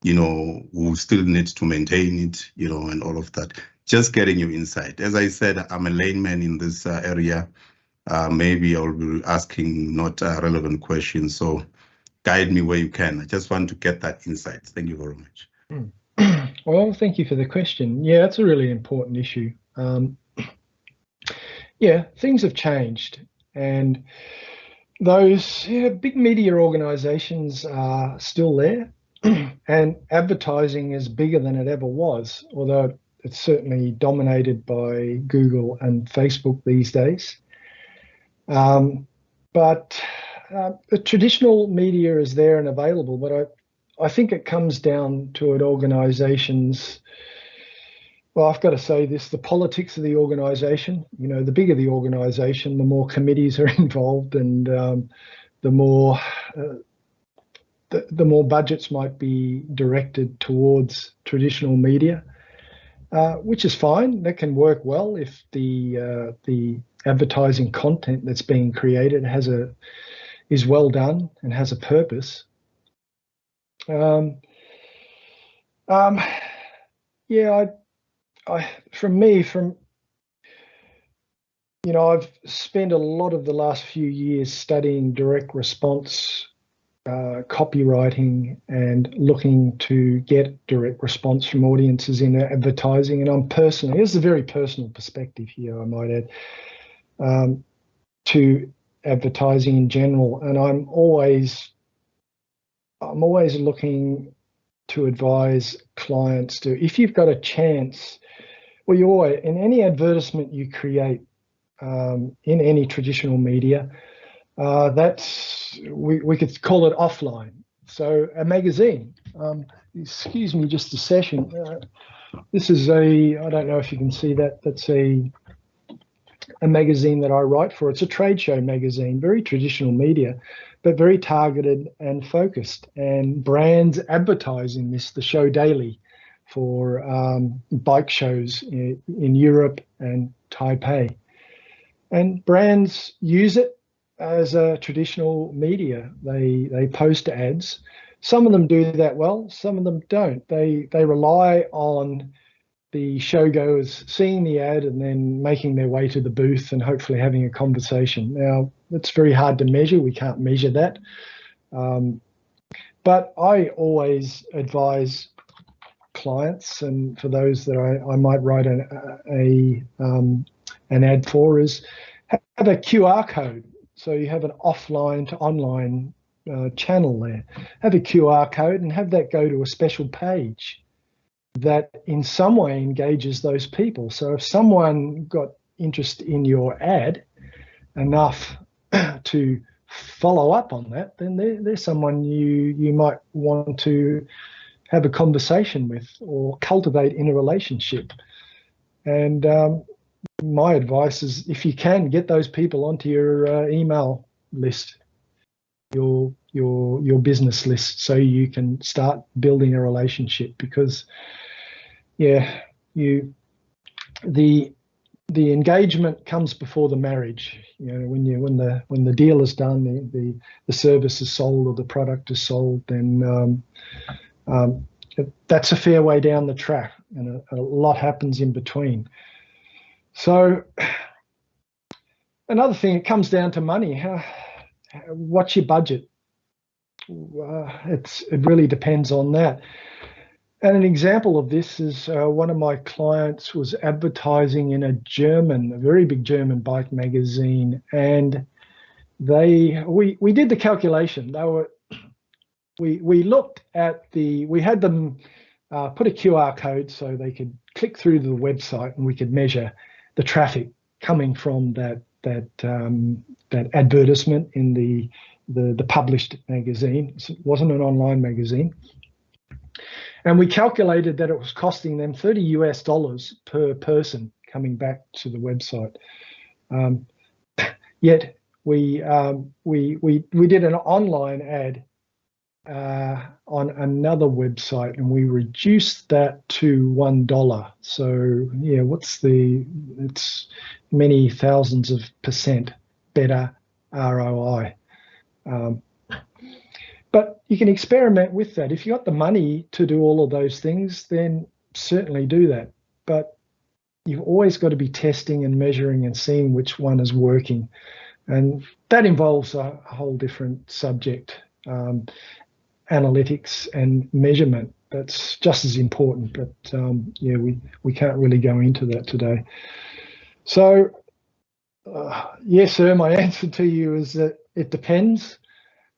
will still need to maintain it, and all of that? Just getting your insight. As I said, I'm a layman in this area. Maybe I'll be asking not relevant questions. So guide me where you can. I just want to get that insight. Thank you very much. Well, thank you for the question. Yeah, that's a really important issue. Yeah, things have changed, and those big media organizations are still there, and advertising is bigger than it ever was, although it's certainly dominated by Google and Facebook these days. But the traditional media is there and available, but I think it comes down to organizations Well, I've got to say this, the politics of the organisation, you know, the bigger the organisation, the more committees are involved, and the more budgets might be directed towards traditional media, which is fine. That can work well if the advertising content that's being created is well done and has a purpose. Yeah, you know, I've spent a lot of the last few years studying direct response copywriting and looking to get direct response from audiences in advertising. And I'm personally, here's a very personal perspective here, I might add, to advertising in general. And I'm always looking to advise clients to, if you've got a chance, well, you always, in any advertisement you create in any traditional media, we could call it offline. So a magazine, excuse me just a session. This is I don't know if you can see that, that's a magazine that I write for. It's a trade show magazine, very traditional media, but very targeted and focused. And brands advertising this, the show daily, for bike shows in Europe and Taipei. And brands use it as a traditional media. They post ads. Some of them do that well, some of them don't. They rely on the showgoers seeing the ad and then making their way to the booth and hopefully having a conversation. Now, it's very hard to measure. We can't measure that. But I always advise clients, and for those that I might write an ad for, is have a QR code. So you have an offline to online channel there. Have a QR code and have that go to a special page that in some way engages those people. So if someone got interest in your ad enough to follow up on that, then there's someone you might want to have a conversation with or cultivate in a relationship. And my advice is, if you can, get those people onto your email list, your business list, so you can start building a relationship. Because the engagement comes before the marriage. You know, when the deal is done, the service is sold or the product is sold, then that's a fair way down the track, and a lot happens in between. So another thing, it comes down to money. What's your budget? It really depends on that. And an example of this is one of my clients was advertising in a very big German bike magazine, and we did the calculation. We looked at we had them put a QR code so they could click through to the website, and we could measure the traffic coming from that advertisement in the published magazine. It wasn't an online magazine. And we calculated that it was costing them $30 per person coming back to the website. Yet we did an online ad on another website, and we reduced that to $1. So yeah, it's many thousands of % better ROI. But you can experiment with that. If you got the money to do all of those things, then certainly do that. But you've always got to be testing and measuring and seeing which one is working. And that involves a whole different subject, analytics and measurement. That's just as important. But yeah, we can't really go into that today. So yes, sir, my answer to you is that it depends.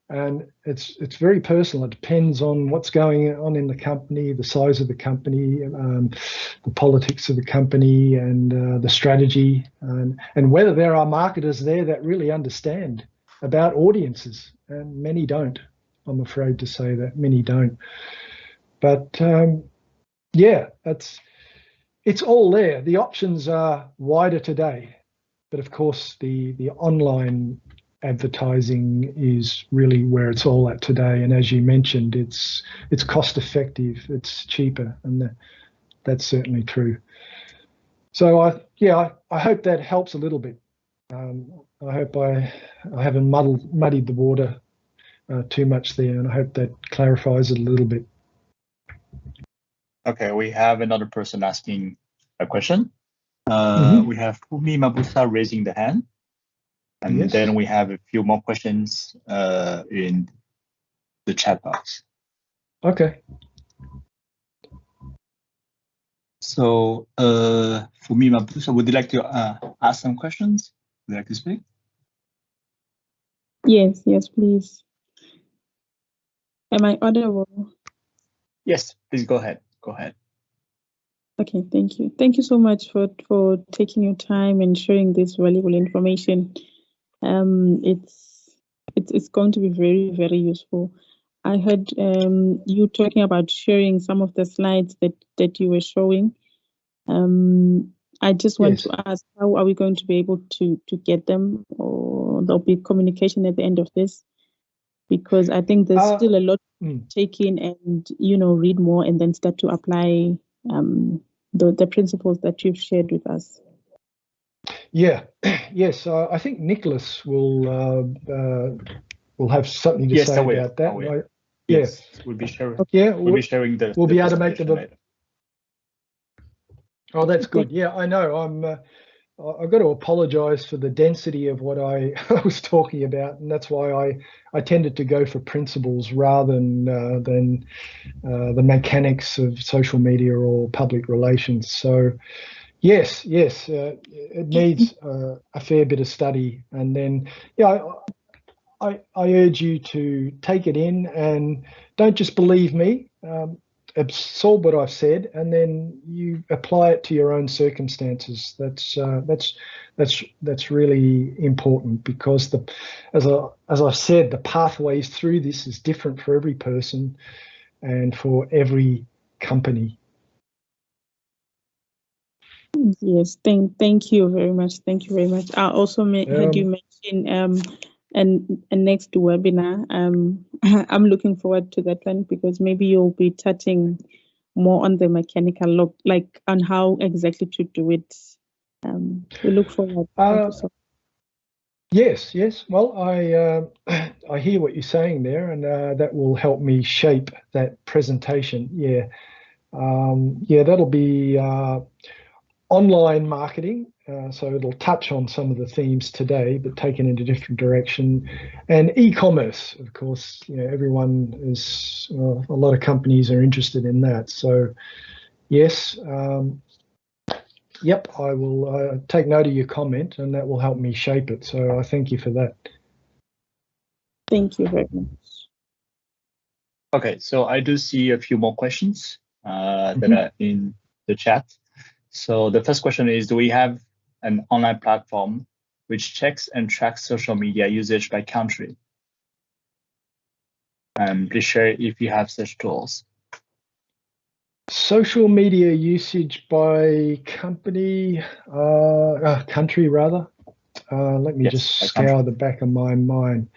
And it's very personal. It depends on what's going on in the company, the size of the company, the politics of the company, and the strategy, and whether there are marketers there that really understand about audiences. And many don't. I'm afraid to say that many don't. But yeah, it's all there. The options are wider today, but of course the online advertising is really where it's all at today. And as you mentioned, it's cost effective, it's cheaper, and that's certainly true. So I hope that helps a little bit. I hope I haven't muddied the water too much there, and I hope that clarifies it a little bit. Okay, we have another person asking a question. Mhm. We have Fumi Mabusa raising the hand. And Yes. then we have a few more questions in the chat box. Okay. So Fumi Mabusa, would you like to ask some questions? Would you like to speak? Yes, please. Am I audible? Yes, please go ahead. Go ahead. Okay, thank you. Thank you so much for taking your time and sharing this valuable information. It's going to be very, very useful. I heard you talking about sharing some of the slides that you were showing. I just want Yes. to ask, how are we going to be able to get them, or there'll be communication at the end of this? Because I think there's still a lot to take in and, read more and then start to apply the principles that you've shared with us. Yeah. Yes. I think Nicholas will have something to say about that. Yes, we'll be sharing. Yeah, we'll be sharing the. We'll the be able to make the. later. Oh, that's good. Yeah, I know. I've got to apologise for the density of what I was talking about, and that's why I tended to go for principles rather than the mechanics of social media or public relations. So, yes, it needs a fair bit of study, and then I urge you to take it in and don't just believe me. Absorb what I've said, and then you apply it to your own circumstances. That's really important, because as I've said, the pathways through this is different for every person and for every company. Yes, thank you very much. Thank you very much. I also heard you mention a next webinar. I'm looking forward to that one, because maybe you'll be touching more on the mechanical look, like on how exactly to do it. We look forward. Thank you so much. Yes. Well, I hear what you're saying there, and that will help me shape that presentation. Yeah, that'll be online marketing. So it'll touch on some of the themes today, but taken in a different direction. And e-commerce, of course, everyone is, a lot of companies are interested in that. So yes, yep, I will take note of your comment, and that will help me shape it. So I thank you for that. Thank you very much. Okay, so I do see a few more questions that are in the chat. So the first question is, do we have an online platform which checks and tracks social media usage by country? And please share if you have such tools. Social media usage by country rather. Let me just scour the back of my mind.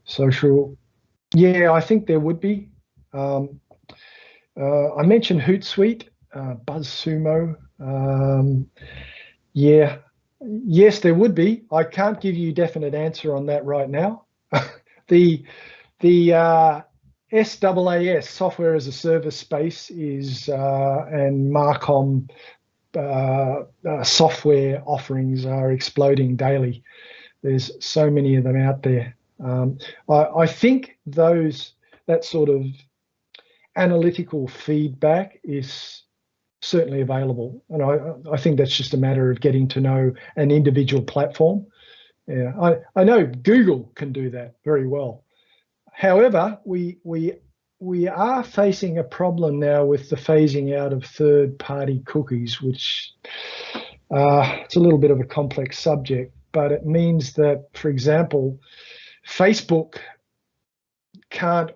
Social. Yeah, I think there would be. I mentioned Hootsuite, BuzzSumo. Yeah, yes, there would be. I can't give you a definite answer on that right now. The SaaS, software as a service space, is and Marcom software offerings are exploding daily. There's so many of them out there. I think that sort of analytical feedback is certainly available, and I think that's just a matter of getting to know an individual platform. Yeah, I know Google can do that very well. However, we are facing a problem now with the phasing out of third-party cookies, which it's a little bit of a complex subject, but it means that, for example, Facebook can't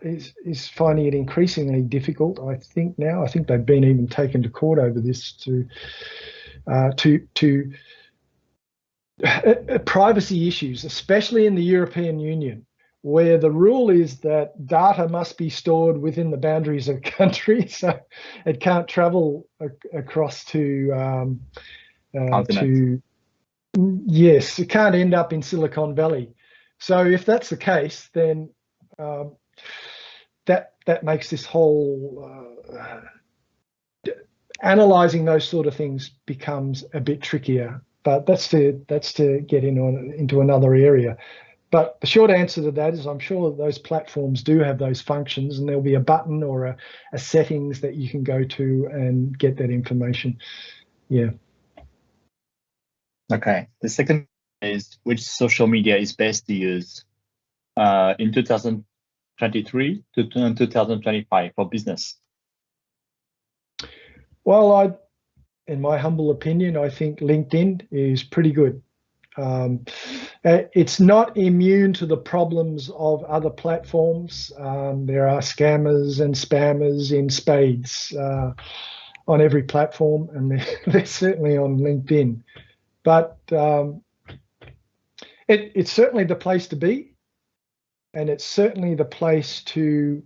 is finding it increasingly difficult. I think they've been even taken to court over this to privacy issues, especially in the European Union, where the rule is that data must be stored within the boundaries of a country, so it can't travel across to yes, it can't end up in Silicon Valley. So if that's the case, then that makes this whole analyzing those sort of things becomes a bit trickier. But that's to get into another area. But the short answer to that is I'm sure that those platforms do have those functions, and there'll be a button or a settings that you can go to and get that information. Yeah. Okay. The second is, which social media is best to use in 2023 to 2025 for business? Well, in my humble opinion, I think LinkedIn is pretty good. It's not immune to the problems of other platforms. There are scammers and spammers in spades on every platform, and they're certainly on LinkedIn. But it's certainly the place to be, and it's certainly the place to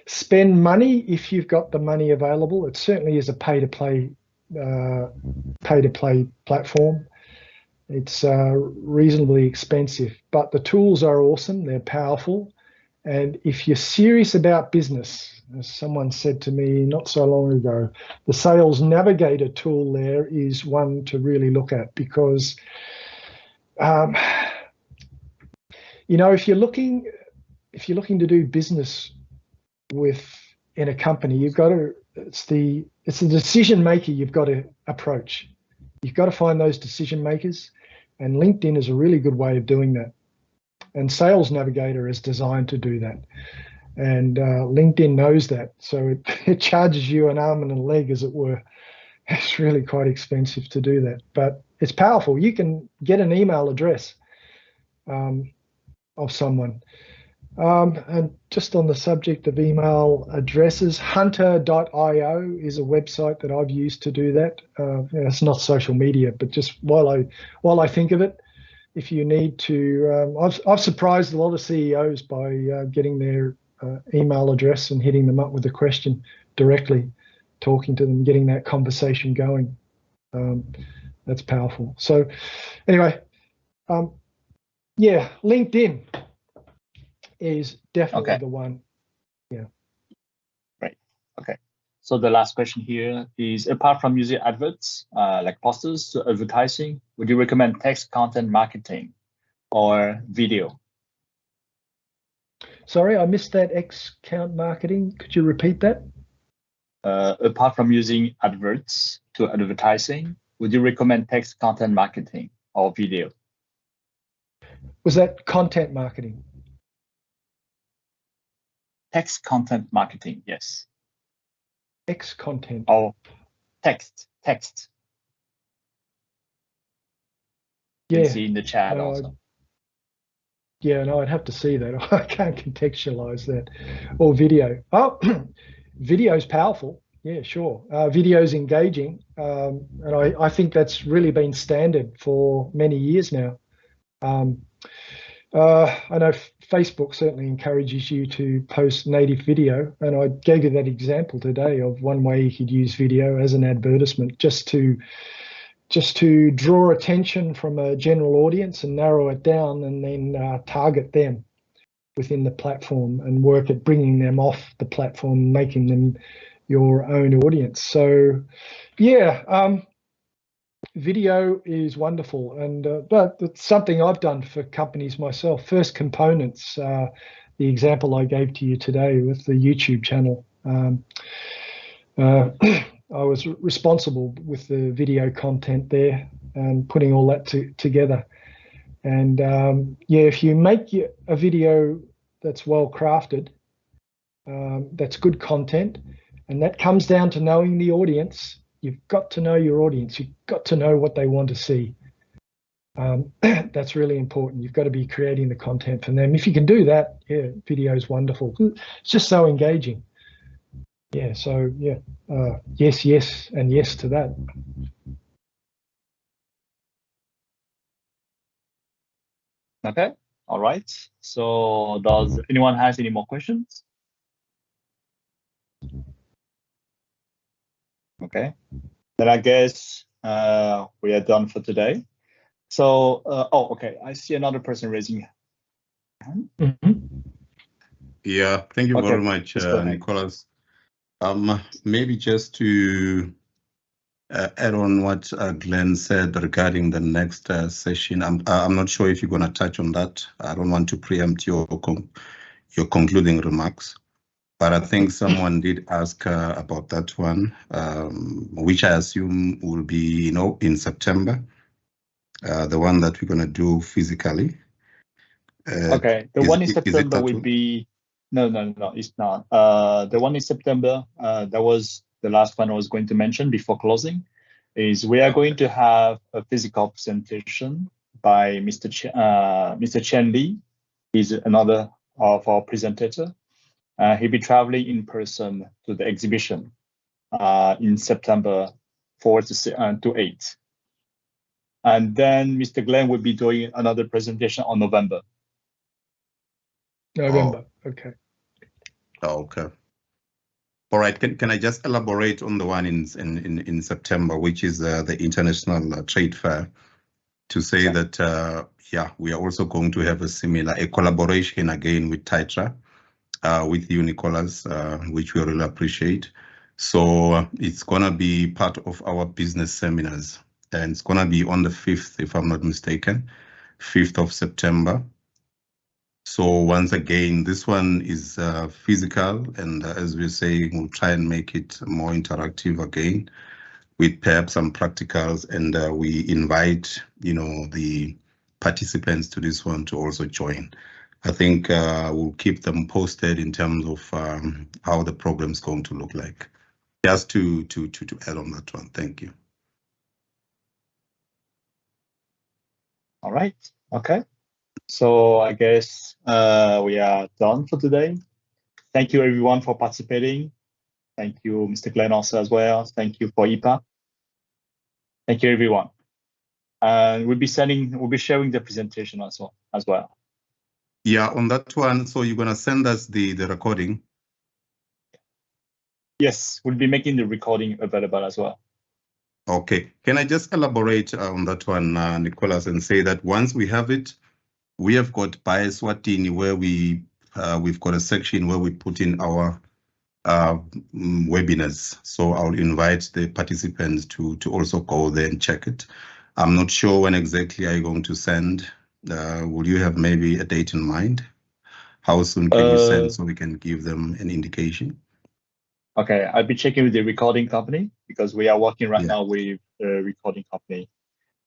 spend money if you've got the money available. It certainly is a pay-to-play platform. It's reasonably expensive, but the tools are awesome. They're powerful, and if you're serious about business, as someone said to me not so long ago, the Sales Navigator tool there is one to really look at, because you know, if you're looking to do business in a company, you've got to, it's the decision maker you've got to approach. You've got to find those decision makers, and LinkedIn is a really good way of doing that. And Sales Navigator is designed to do that. And LinkedIn knows that, so it charges you an arm and a leg, as it were. It's really quite expensive to do that, but it's powerful. You can get an email address of someone. And just on the subject of email addresses, hunter.io is a website that I've used to do that. It's not social media, but just while I think of it, if you need to, I've surprised a lot of CEOs by getting their email address and hitting them up with a question directly, talking to them, getting that conversation going. That's powerful. So anyway, yeah, LinkedIn is definitely the one. Yeah. Right. Okay. So the last question here is, apart from using adverts like posters to advertising, would you recommend text content marketing or video? Sorry, I missed that X-count marketing. Could you repeat that? Apart from using adverts to advertising, would you recommend text content marketing or video? Was that content marketing? Text content marketing, yes. X content. Oh, text. Yeah. You can see in the chat also. Yeah, no, I'd have to see that. I can't contextualize that. Or video. Oh, video's powerful. Yeah, sure. Video's engaging. And I think that's really been standard for many years now. I know Facebook certainly encourages you to post native video, and I gave you that example today of one way you could use video as an advertisement, just to draw attention from a general audience and narrow it down, and then target them within the platform and work at bringing them off the platform, making them your own audience. So yeah, video is wonderful, and but it's something I've done for companies myself. First Components, the example I gave to you today with the YouTube channel, I was responsible with the video content there and putting all that together. And yeah, if you make a video that's well crafted, that's good content, and that comes down to knowing the audience. You've got to know your audience. You've got to know what they want to see. That's really important. You've got to be creating the content for them. If you can do that, yeah, video is wonderful. It's just so engaging. Yeah, so yeah, yes, yes, and yes to that. Okay, all right. So does anyone has any more questions? Okay, then I guess we are done for today. So, oh, okay, I see another person raising hand. Yeah, thank you very much, Nicholas. Maybe just to add on what Glenn said regarding the next session. I'm not sure if you're going to touch on that. I don't want to preempt your concluding remarks, but I think someone did ask about that one, which I assume will be, in September. The one that we're going to do physically. Okay, the one in September will be no, it's not. The one in September, that was the last one I was going to mention before closing, is we are going to have a physical presentation by Mr. Chen Li. He's another of our presenter. He'll be traveling in person to the exhibition in September 4 to 8. And then Mr. Glenn will be doing another presentation on November. Okay. Okay. All right. Can I just elaborate on the one in September, which is the International Trade Fair, to say that yeah, we are also going to have a collaboration again with TITRA, with you, Nicholas, which we really appreciate. So it's gonna be part of our business seminars, and it's gonna be on the 5th, if I'm not mistaken, 5th of September. So once again, this one is physical, and as we're saying, we'll try and make it more interactive again, with perhaps some practicals, and we invite, the participants to this one to also join. I think we'll keep them posted in terms of how the program's going to look like. Just to add on that one. Thank you. All right. Okay. So I guess we are done for today. Thank you everyone for participating. Thank you, Mr. Glenn, also as well. Thank you for IPA. Thank you everyone. And we'll be sharing the presentation also as well. Yeah, on that one. So you're gonna send us the recording? Yes, we'll be making the recording available as well. Okay. Can I just elaborate on that one, Nicholas, and say that once we have it, we have got by Eswatini, where we've got a section where we put in our webinars. So I'll invite the participants to also go there and check it. I'm not sure when exactly are you going to send. Will you have maybe a date in mind? How soon can you send so we can give them an indication? Okay, I'll be checking with the recording company because we are working right now with the recording company,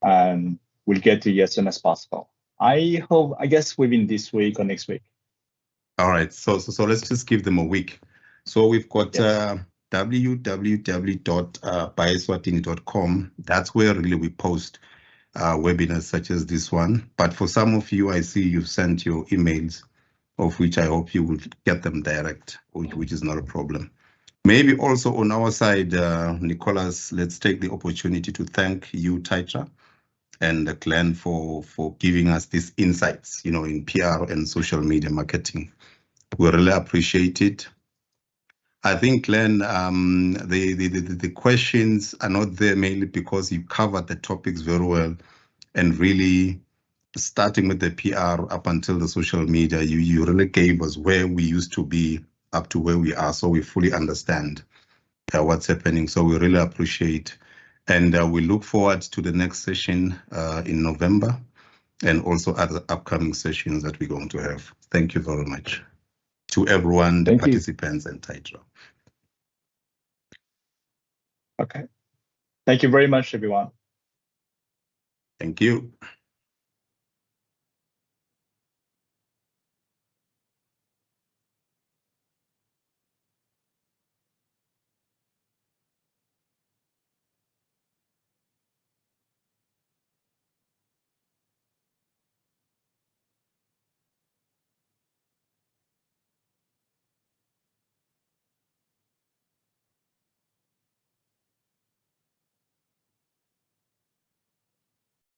and we'll get to you as soon as possible. I guess within this week or next week. All right, so let's just give them a week. So we've got www.byeswatini.com. That's where really we post webinars such as this one. But for some of you, I see you've sent your emails, of which I hope you will get them direct, which is not a problem. Maybe also on our side, Nicholas, let's take the opportunity to thank you, TITRA, and Glenn for giving us these insights, in PR and social media marketing. We really appreciate it. I think, Glenn, the questions are not there mainly because you covered the topics very well, and really starting with the PR up until the social media, you really gave us where we used to be up to where we are, so we fully understand what's happening. So we really appreciate, and we look forward to the next session in November, and also other upcoming sessions that we're going to have. Thank you very much to everyone, the participants and TITRA. Okay. Thank you very much, everyone. Thank you.